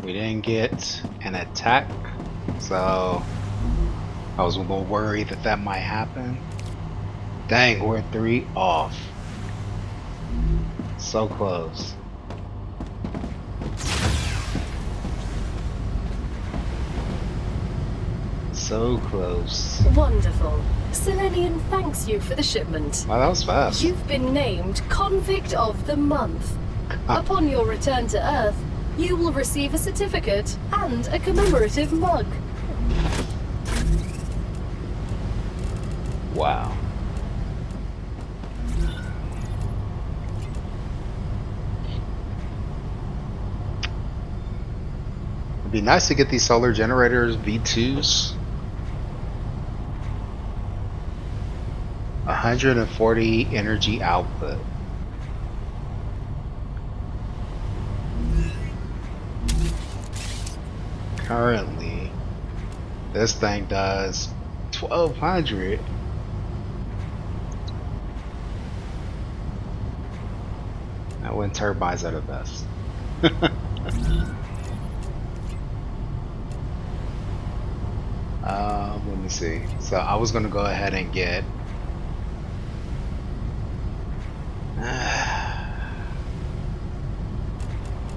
We didn't get an attack, so I was a little worried that that might happen. Dang, we're 3 off. So close. So close. Wonderful. Selenian thanks you for the shipment. Wow, that was fast. You've been named Convict of the Month. Upon your return to Earth, you will receive a certificate and a commemorative mug. Wow. It'd be nice to get these solar generators V2s. 140 energy output. Currently, this thing does 1200. Now, wind turbines are the best. Let me see. So I was gonna go ahead and get.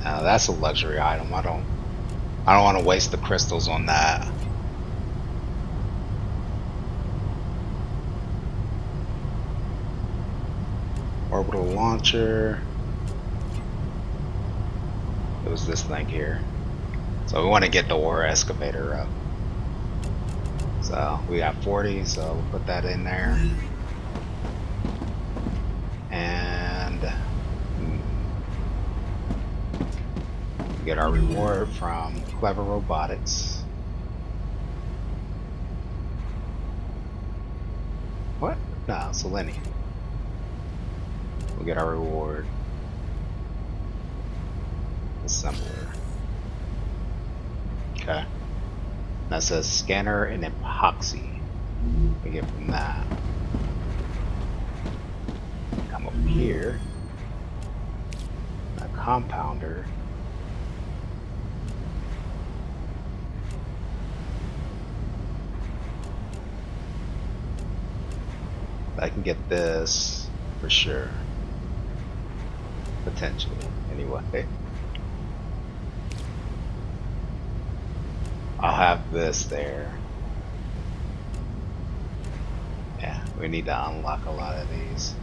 Now that's a luxury item. I don't want to waste the crystals on that. Orbital launcher. It was this thing here. So we want to get the ore excavator up. So we got 40, so we'll put that in there. And get our reward from Clever Robotics. What? No, Selenium. We'll get our reward. Assembler. Okay. That says scanner and epoxy. We get from that. Come up here. A compounder. I can get this for sure. Potentially, anyway. I'll have this there. Yeah, we need to unlock a lot of these.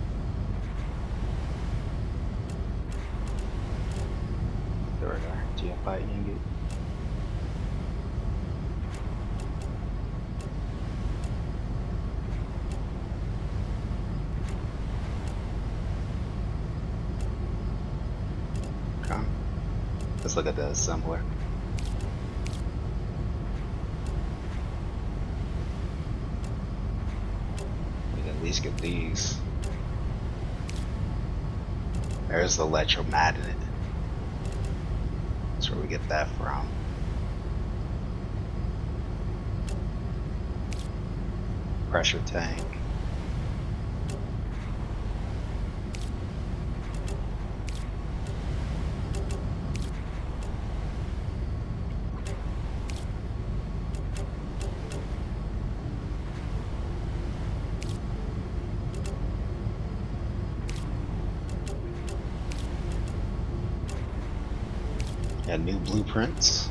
There we go. GFI ingot. Okay. Let's look at the assembler. At least get these. There's the electromagnet. That's where we get that from. Pressure tank. Got new blueprints.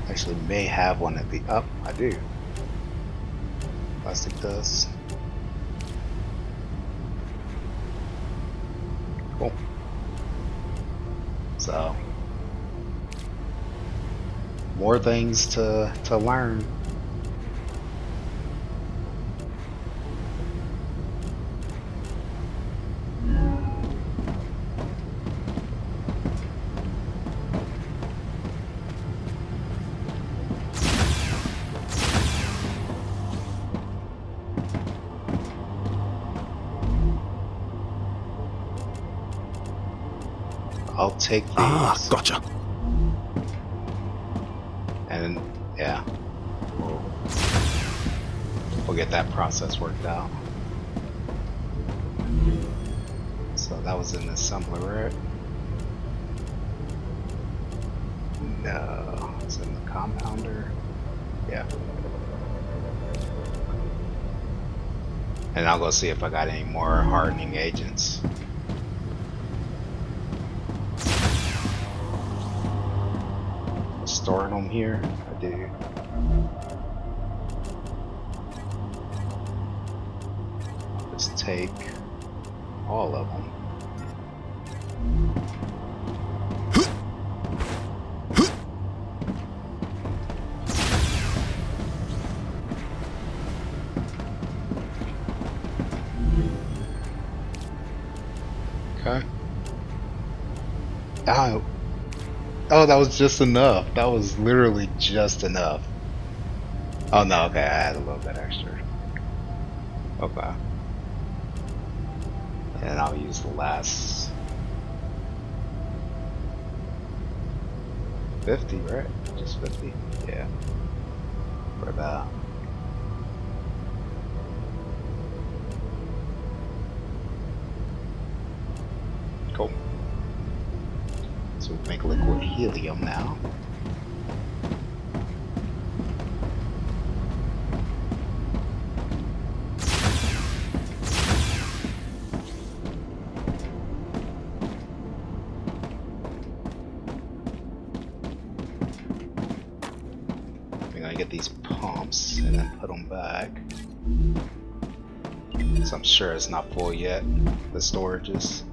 Actually, may have one at the up. I do. Plastic dust. Cool. So, more things to learn. I'll take these. Ah, gotcha. And yeah, we'll get that process worked out. So that was in the assembler, right? No, it's in the compounder. Yeah. And I'll go see if I got any more hardening agents. Storing them here? I do. Just take all of them. Okay. Oh, that was just enough. That was literally just enough. Oh no, okay, I had a little bit extra. Okay. And I'll use the last 50, right? Just 50? Yeah. For that. Cool. So we make liquid helium now. We're gonna get these pumps and then put them back. So I'm sure it's not full yet, the storages.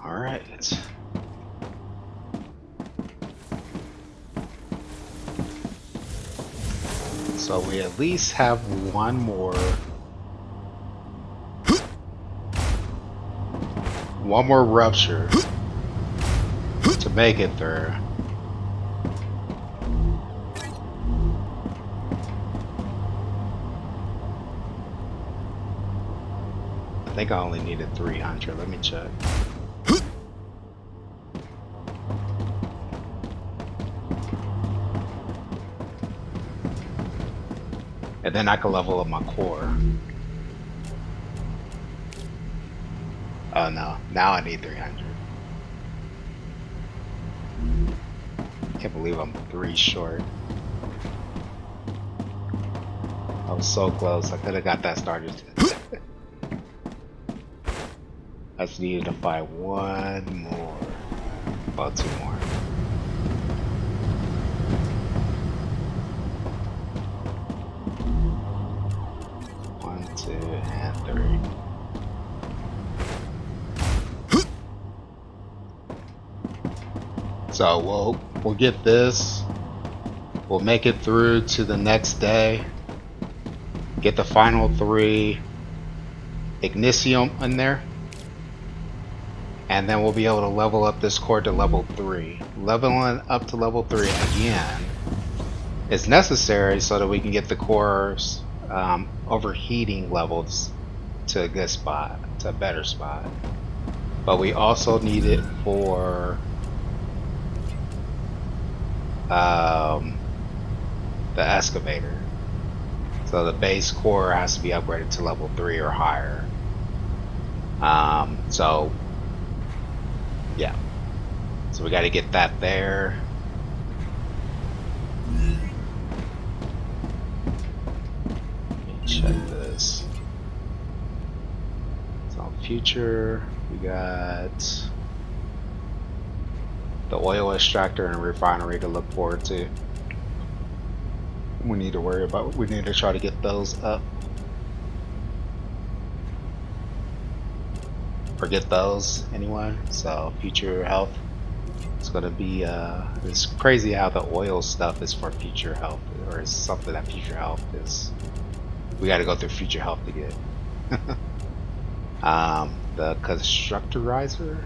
Alright. So we at least have one more rupture to make it through. I think I only needed 300. Let me check. And then I can level up my core. Oh no, now I need 300. Can't believe I'm 3 short. I was so close, I could have got that started. I just needed to find one more. Well, 2 more. One, 2, and 3. So we'll get this. We'll make it through to the next day. Get the final 3 Ignisium in there. And then we'll be able to level up this core to level 3. Leveling up to level 3 again is necessary so that we can get the cores overheating levels to a good spot, to a better spot. But we also need it for the excavator. So the base core has to be upgraded to level 3 or higher. So yeah, so we got to get that there. check this. So future, we got the oil extractor and refinery to look forward to. We need to worry about. We need to try to get those up. Forget those anyway. So future health. It's gonna be it's crazy how the oil stuff is for future health, or is something that future health is. We got to go through future health to get. The constructorizer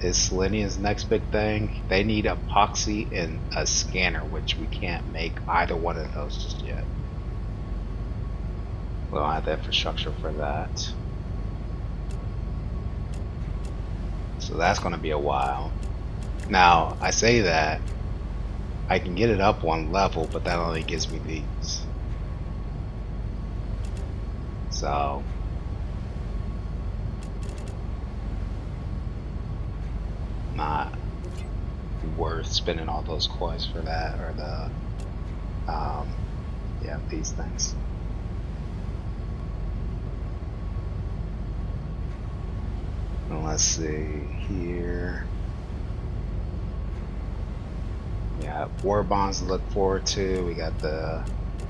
is Selenium's next big thing. They need epoxy and a scanner, which we can't make either one of those just yet. We don't have the infrastructure for that. So that's going to be a while. Now, I say that I can get it up one level, but that only gives me these. So not worth spending all those coins for that, or the yeah, these things. And let's see here. Yeah, war bonds to look forward to. We got the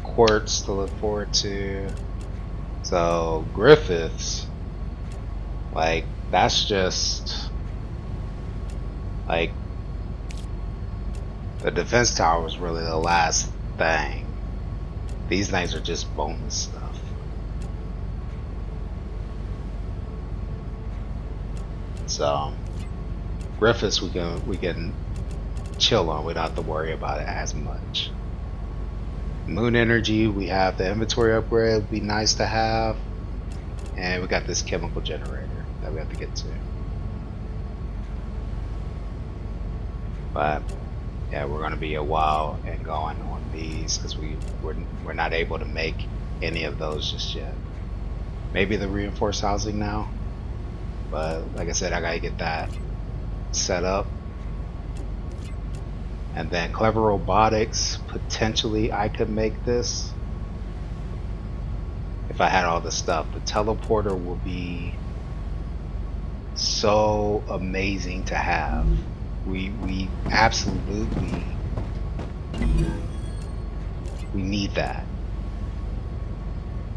quartz to look forward to. So Griffiths, like, that's just like the defense tower was really the last thing. These things are just bonus stuff. So Griffiths we can chill on. We don't have to worry about it as much. Moon energy, we have the inventory upgrade, would be nice to have. And we got this chemical generator that we have to get to. But yeah, we're going to be a while and going on these because we're not able to make any of those just yet. Maybe the reinforced housing now, but like I said, I gotta get that set up. And then clever robotics, potentially I could make this if I had all the stuff. The teleporter will be so amazing to have. We absolutely we need that.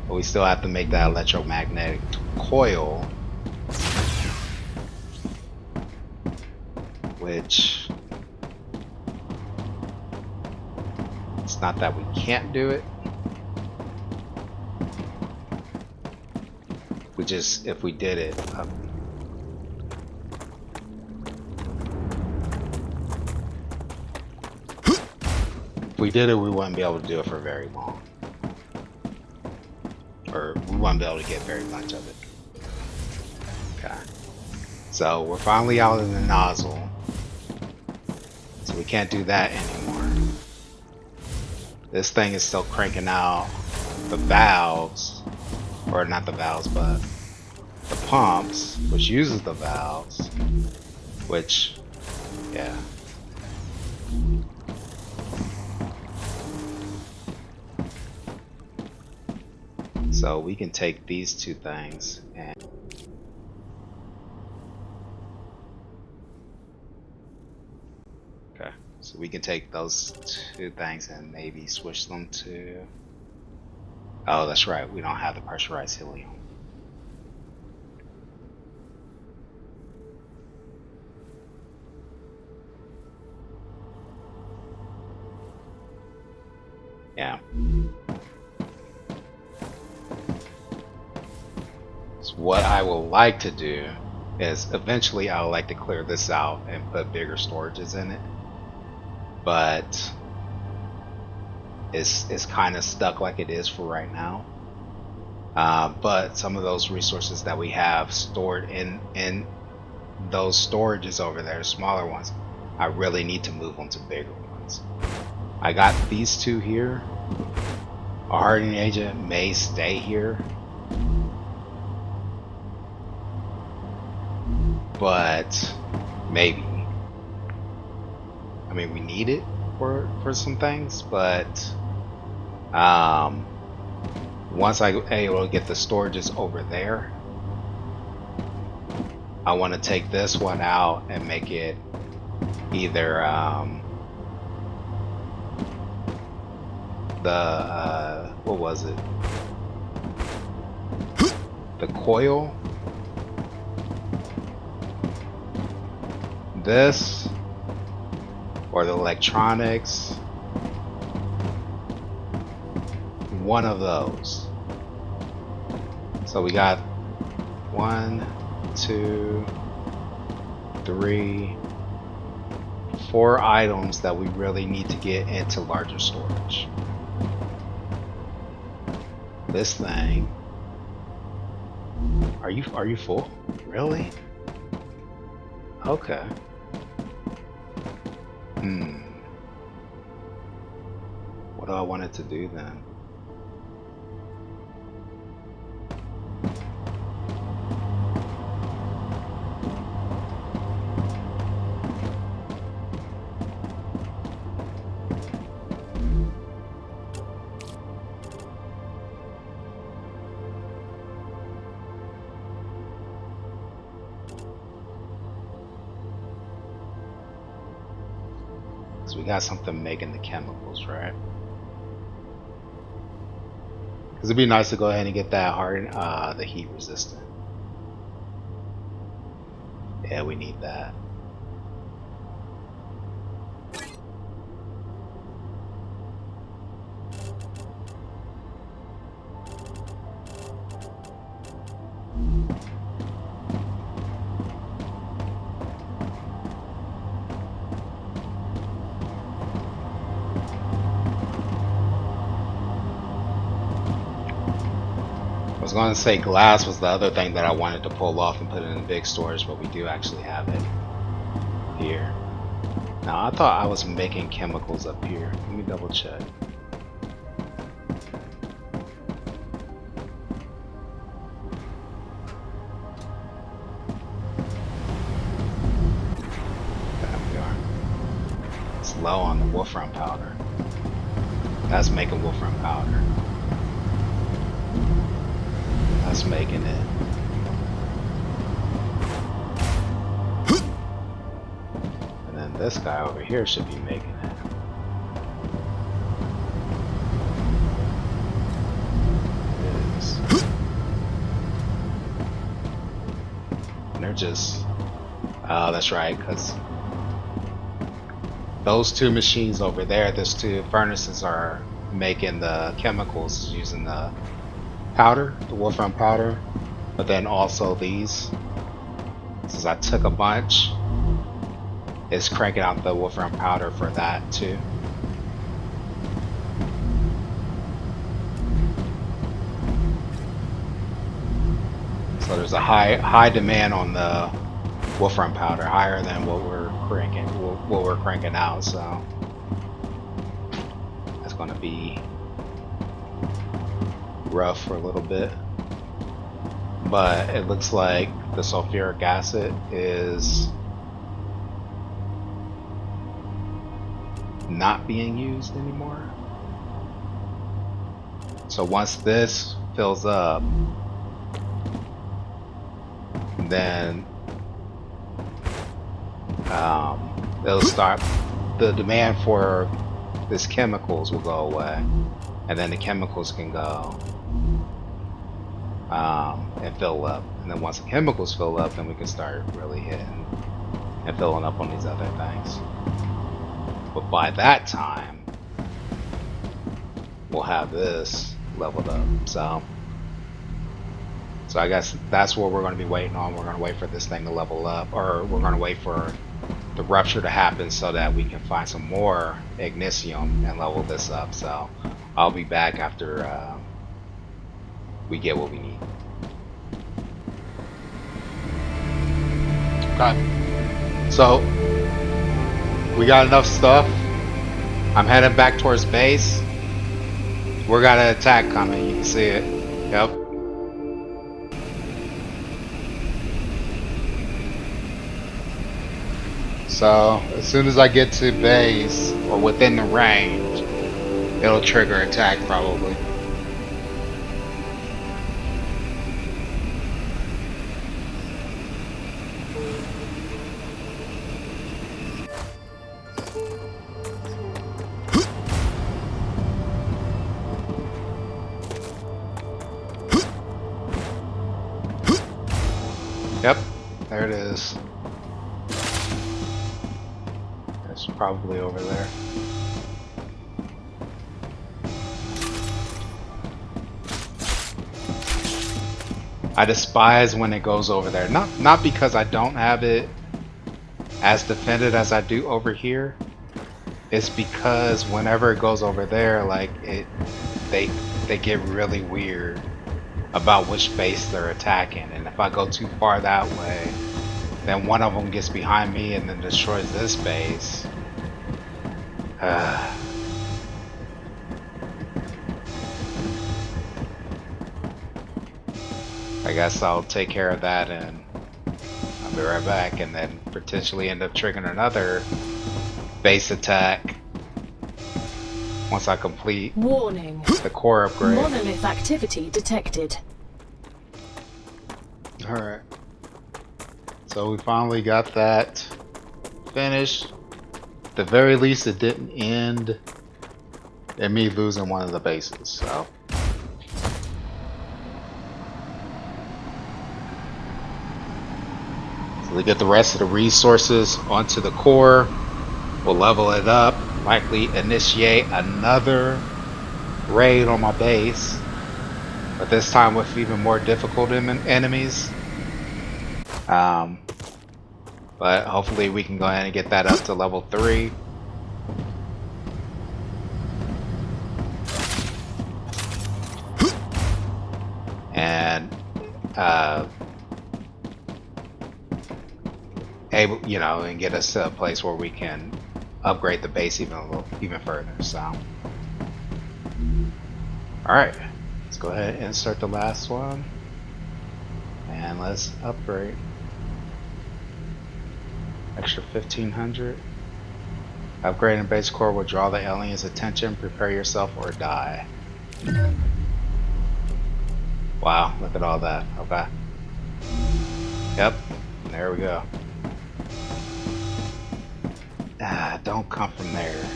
But we still have to make that electromagnetic coil, which it's not that we can't do it. We just, if we did it, if we did it, we wouldn't be able to do it for very long, or we wouldn't be able to get very much of it. Okay, so we're finally out of the nozzle, so we can't do that anymore. This thing is still cranking out the valves, or not the valves, but the pumps, which uses the valves, which, yeah. So we can take these two things and okay, so we can take those two things and maybe switch them to, oh, that's right, we don't have the pressurized helium. Yeah. So what I would like to do is eventually I would like to clear this out and put bigger storages in it, but it's kind of stuck like it is for right now. But some of those resources that we have stored in those storages over there, smaller ones, I really need to move them to bigger ones. I got these two here. A hardening agent may stay here, but maybe. I mean, we need it for some things, but Once I'm able to get the storages over there, I want to take this one out and make it either what was it? The coil, this, or the electronics. One of those. So we got 1, 2, 3, 4 items that we really need to get into larger storage. This thing. Are you full? Really? Okay. What do I want it to do then? So we got something making the chemicals, right? Because it'd be nice to go ahead and get that hard, the heat resistant. Yeah, we need that. I was going to say glass was the other thing that I wanted to pull off and put it in big storage, but we do actually have it here. Now I thought I was making chemicals up here. Let me double check. There we are. It's low on the wolfram powder. That's making wolfram powder. That's making it. And then this guy over here should be making it. It is. And they're just... Oh, that's right, because those two machines over there, those two furnaces are making the chemicals using the powder, the wolfram powder, but then also these, since I took a bunch, is cranking out the wolfram powder for that too. So there's a high demand on the wolfram powder, higher than what we're cranking out. So that's going to be rough for a little bit, but it looks like the sulfuric acid is not being used anymore. So once this fills up, then it'll start, the demand for this chemicals will go away, and then the chemicals can go and fill up. And then once the chemicals fill up, then we can start really hitting and filling up on these other things. But by that time, we'll have this leveled up. So I guess that's what we're going to be waiting on. We're going to wait for this thing to level up, or we're going to wait for the rupture to happen so that we can find some more ignisium and level this up. So I'll be back after we get what we need. Okay. So we got enough stuff. I'm heading back towards base. We got an attack coming. You can see it. Yep. So as soon as I get to base or within the range, It'll trigger attack probably. Yep, there it is. It's probably over there. I despise when it goes over there. Not because I don't have it as defended as I do over here. It's because whenever it goes over there, like they get really weird about which base they're attacking, and if I go too far that way, then one of them gets behind me and then destroys this base. I guess I'll take care of that and I'll be right back, and then potentially end up triggering another base attack once I complete Warning. the core upgrade. Monolith activity detected. Alright. So we finally got that finished. At the very least, it didn't end in me losing one of the bases, so. So we get the rest of the resources onto the core. We'll level it up, likely initiate another raid on my base, but this time with even more difficult enemies. But hopefully we can go ahead and get that up to level 3. And able, you know, and get us to a place where we can upgrade the base even further. So, all right, let's go ahead and insert the last one, and let's upgrade. Extra 1500. Upgrading base core will draw the aliens' attention. Prepare yourself or die. Wow, look at all that. Okay. Yep, there we go. Ah, don't come from there.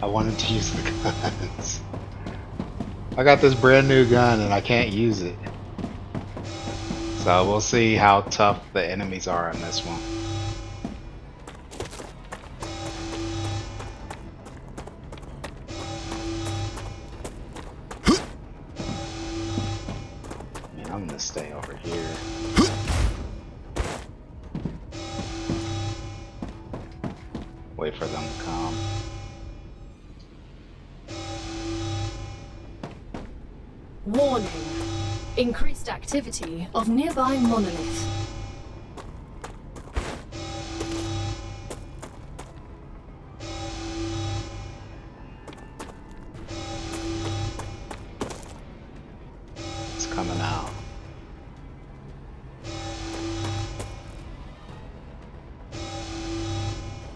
I wanted to use the guns. I got this brand new gun and I can't use it. So we'll see how tough the enemies are on this one. Man, I'm gonna stay over here. Wait for them to come. Warning. Increased activity of nearby monolith. It's coming out.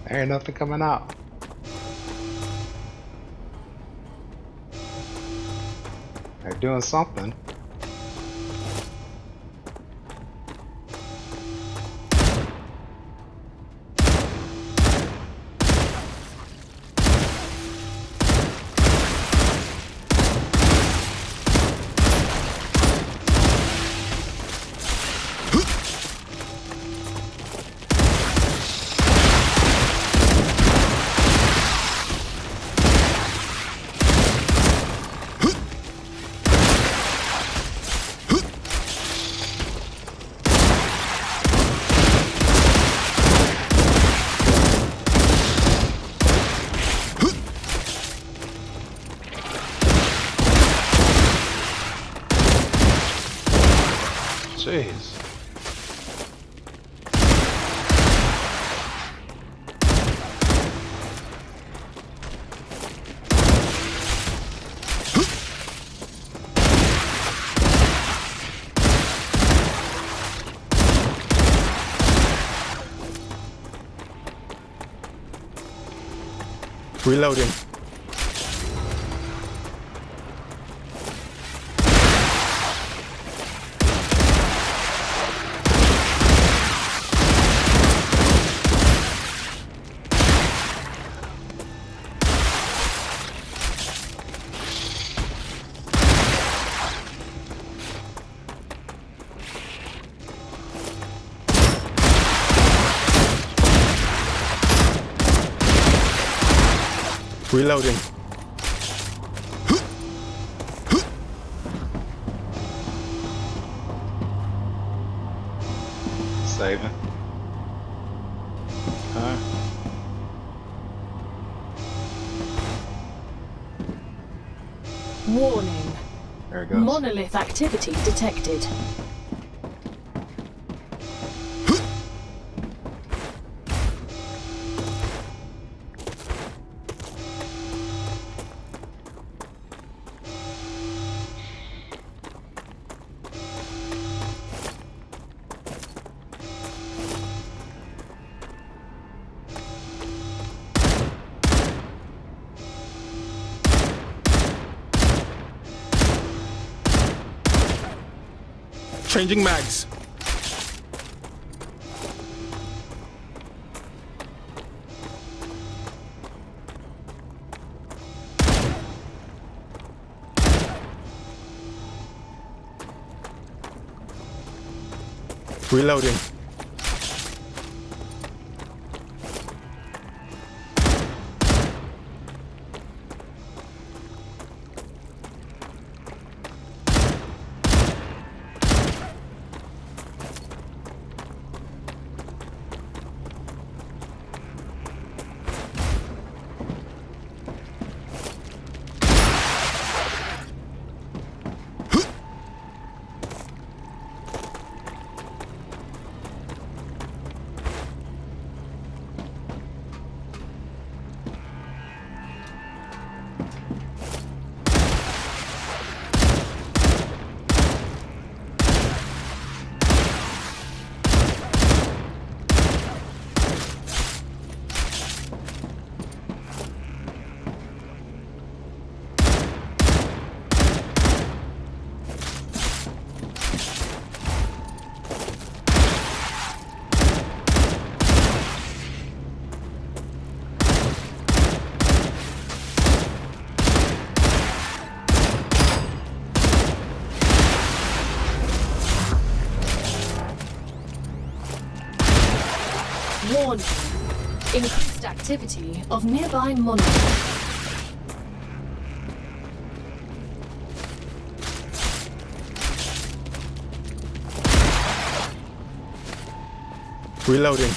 There ain't nothing coming out. They're doing something. Jeez. Reloading. Reloading. Saving. Okay. Warning. There it goes. Monolith activity detected. Changing mags. Reloading. Warning. Increased activity of nearby monolith. Reloading.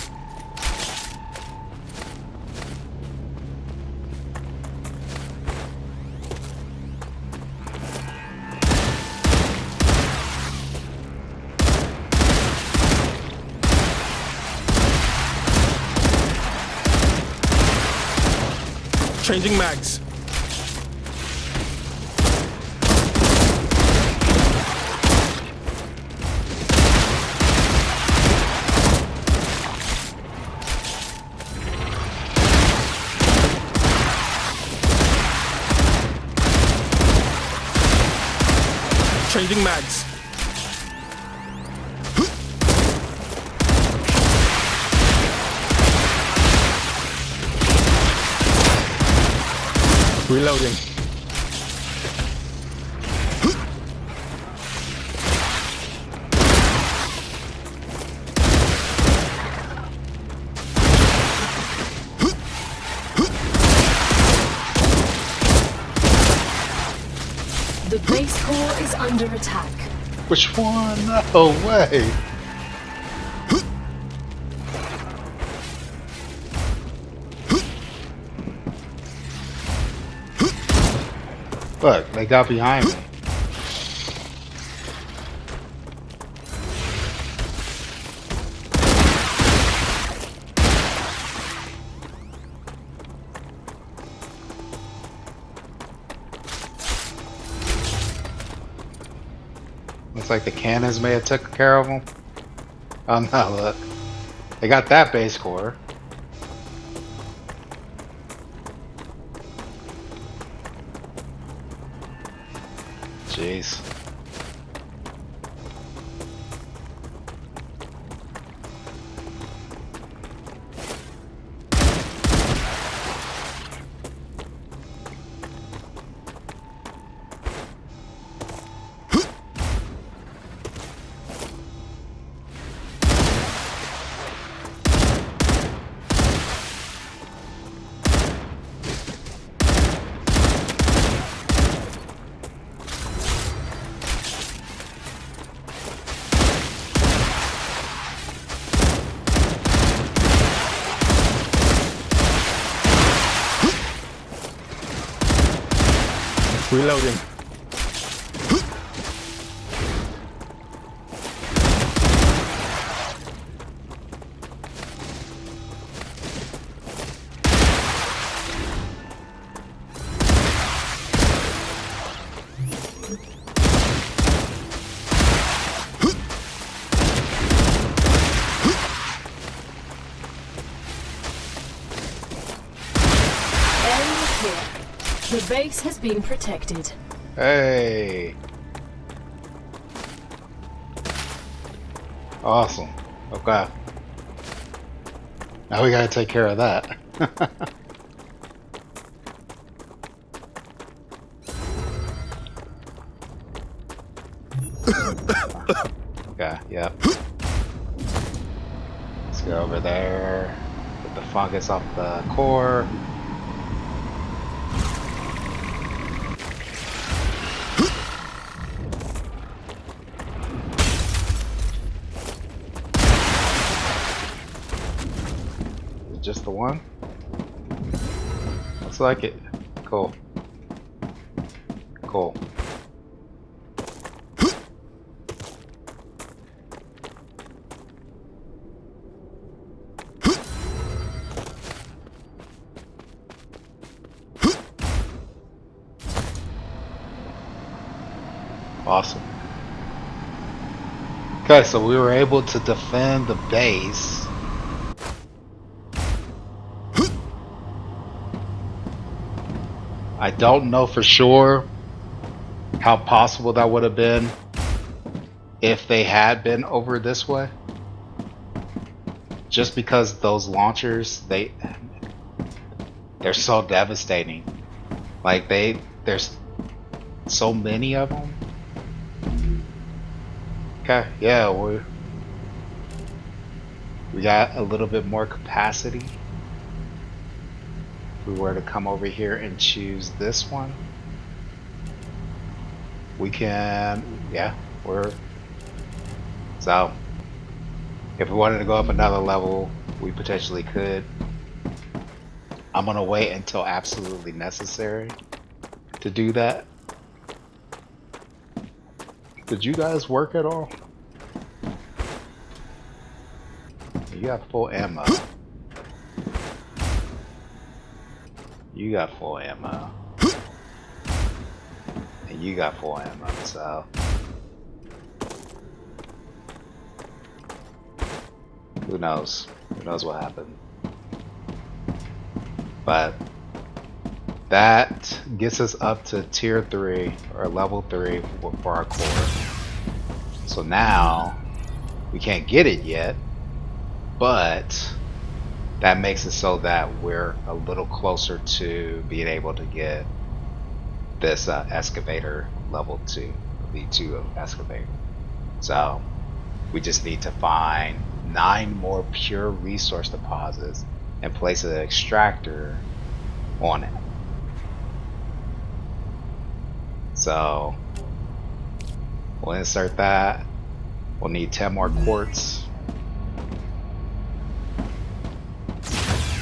Changing mags. Changing mags. Reloading. The base core is under attack. Which one? No way. Look, they got behind me. Looks like the cannons may have took care of them. Oh no, look. They got that base core. Jeez. Reloading. The base has been protected. Hey. Awesome. Okay. Now we gotta take care of that. Okay, yep. Let's go over there. Get the fungus off the core. Just the one? Looks like it. Cool. Cool. Awesome. Okay, so we were able to defend the base. I don't know for sure how possible that would have been if they had been over this way. Just because those launchers, they're so devastating. Like there's so many of them. Okay, yeah, we got a little bit more capacity. If we were to come over here and choose this one, we can, yeah, so if we wanted to go up another level, we potentially could. I'm gonna wait until absolutely necessary to do that. Did you guys work at all? You got full ammo. You got full ammo. And you got full ammo, so. Who knows? Who knows what happened? But that gets us up to tier 3 or level 3 for our core. So now we can't get it yet, but that makes it so that we're a little closer to being able to get this excavator level 2, V2 of excavator. So we just need to find 9 more pure resource deposits and place an extractor on it. So we'll insert that. We'll need 10 more quartz.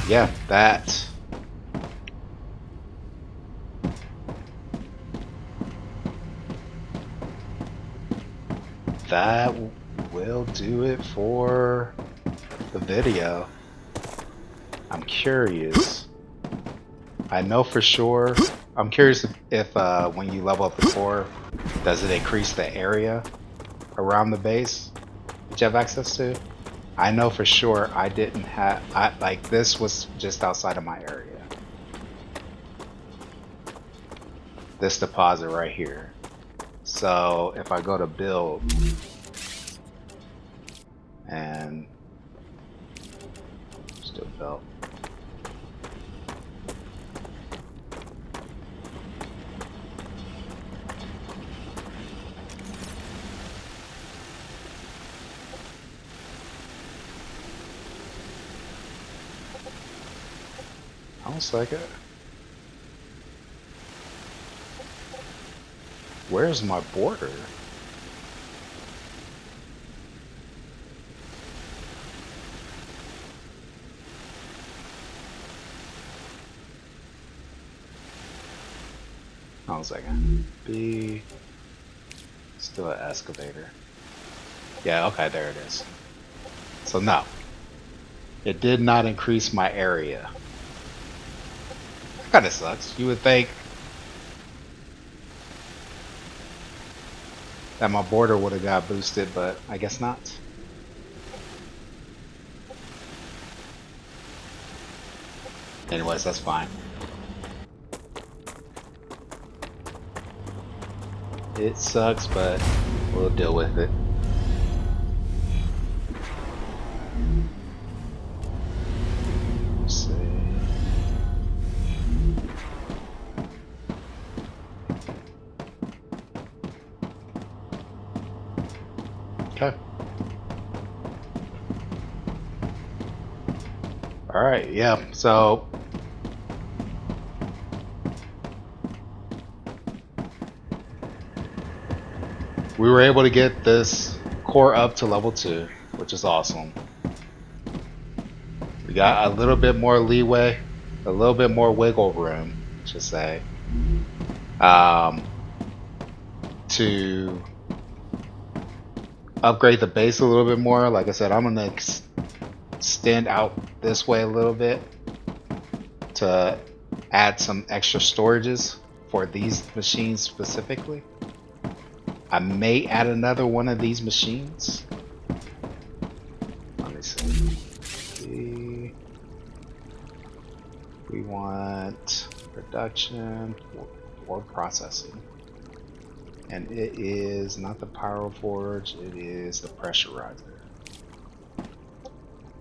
Yeah, that. That will do it for the video. I'm curious. I know for sure. I'm curious if when you level up the core, does it increase the area around the base that you have access to? I know for sure I didn't have, like this was just outside of my area. This deposit right here. so if I go to build and still built. I'll take it. Where's my border? Hold on a second. B. Still an excavator. Yeah, okay, there it is. So no. It did not increase my area. Kinda sucks. You would think that my border would have got boosted, but I guess not. Anyways, that's fine. It sucks, but we'll deal with it. Let's see. Okay. All right, yeah, so we were able to get this core up to level 2, which is awesome. We got a little bit more leeway, a little bit more wiggle room, I should say, to upgrade the base a little bit more. Like I said, I'm gonna extend out this way a little bit to add some extra storages for these machines specifically. I may add another one of these machines. Let me see. We want production or processing. And it is not the power forge, it is the pressurizer.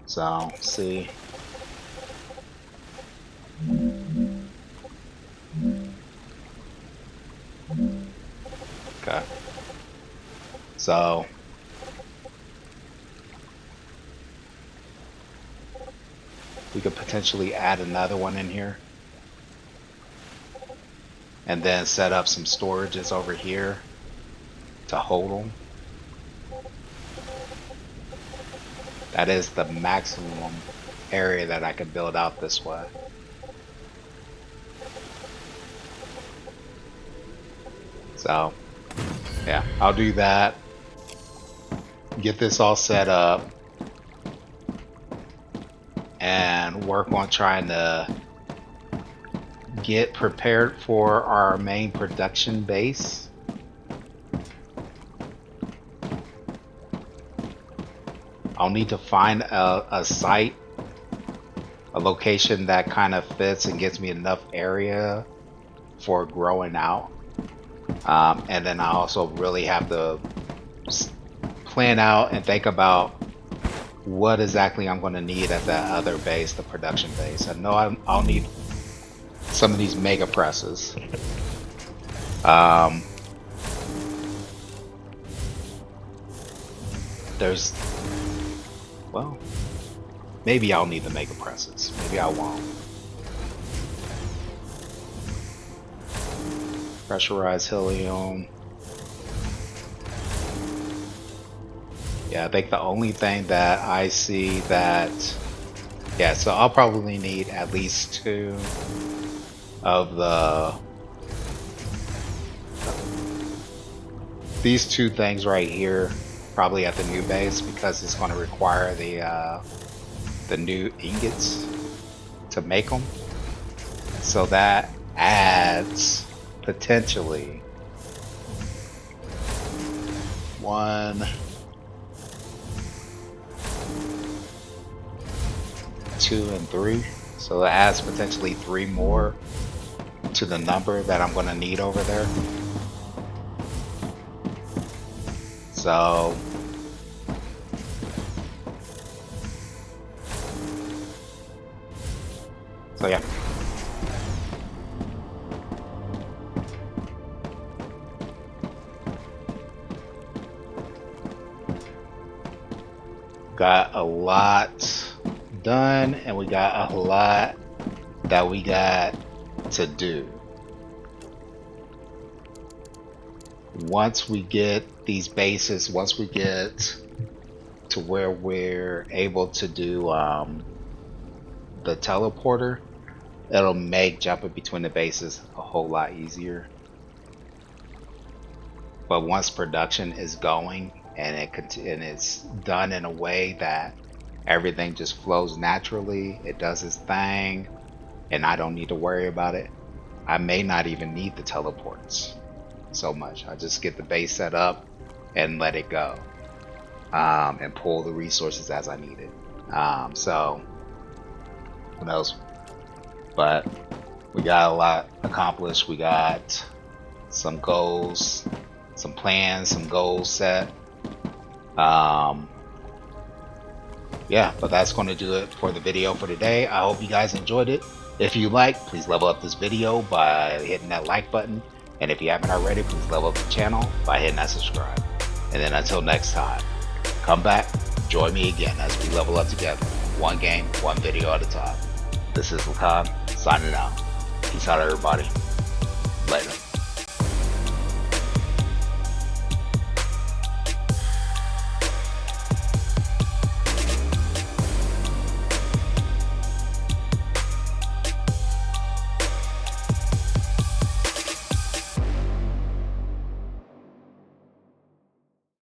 So, see. Okay. So, we could potentially add another one in here. And then set up some storages over here to hold them. That is the maximum area that I could build out this way. So, yeah, I'll do that. Get this all set up. And work on trying to get prepared for our main production base. I'll need to find a site, a location that kind of fits and gives me enough area for growing out. And then I also really have to plan out and think about what exactly I'm going to need at that other base, the production base. I know I'll need some of these mega presses. There's, well, maybe I'll need the mega presses. Maybe I won't. Pressurized helium. Yeah, I think the only thing that I see that, yeah, so I'll probably need at least 2 of these 2 things right here, probably at the new base, because it's going to require the new ingots to make them. So that adds potentially 1, 2, and 3. So that adds potentially 3 more to the number that I'm going to need over there. So yeah. Got a lot done, and we got a lot that we got to do. Once we get these bases, once we get to where we're able to do the teleporter, it'll make jumping between the bases a whole lot easier. But once production is going and it's done in a way that everything just flows naturally, it does its thing, and I don't need to worry about it, I may not even need the teleports so much. I just get the base set up and let it go, and pull the resources as I need it. So who knows? But we got a lot accomplished. We got some goals, some plans, some goals set. Yeah, but that's going to do it for the video for today. I hope you guys enjoyed it. If you like, please level up this video by hitting that like button. And if you haven't already, please level up the channel by hitting that subscribe. And then until next time, come back, join me again as we level up together. One game, one video at a time. This is Lacan, signing out. Peace out, everybody. Later.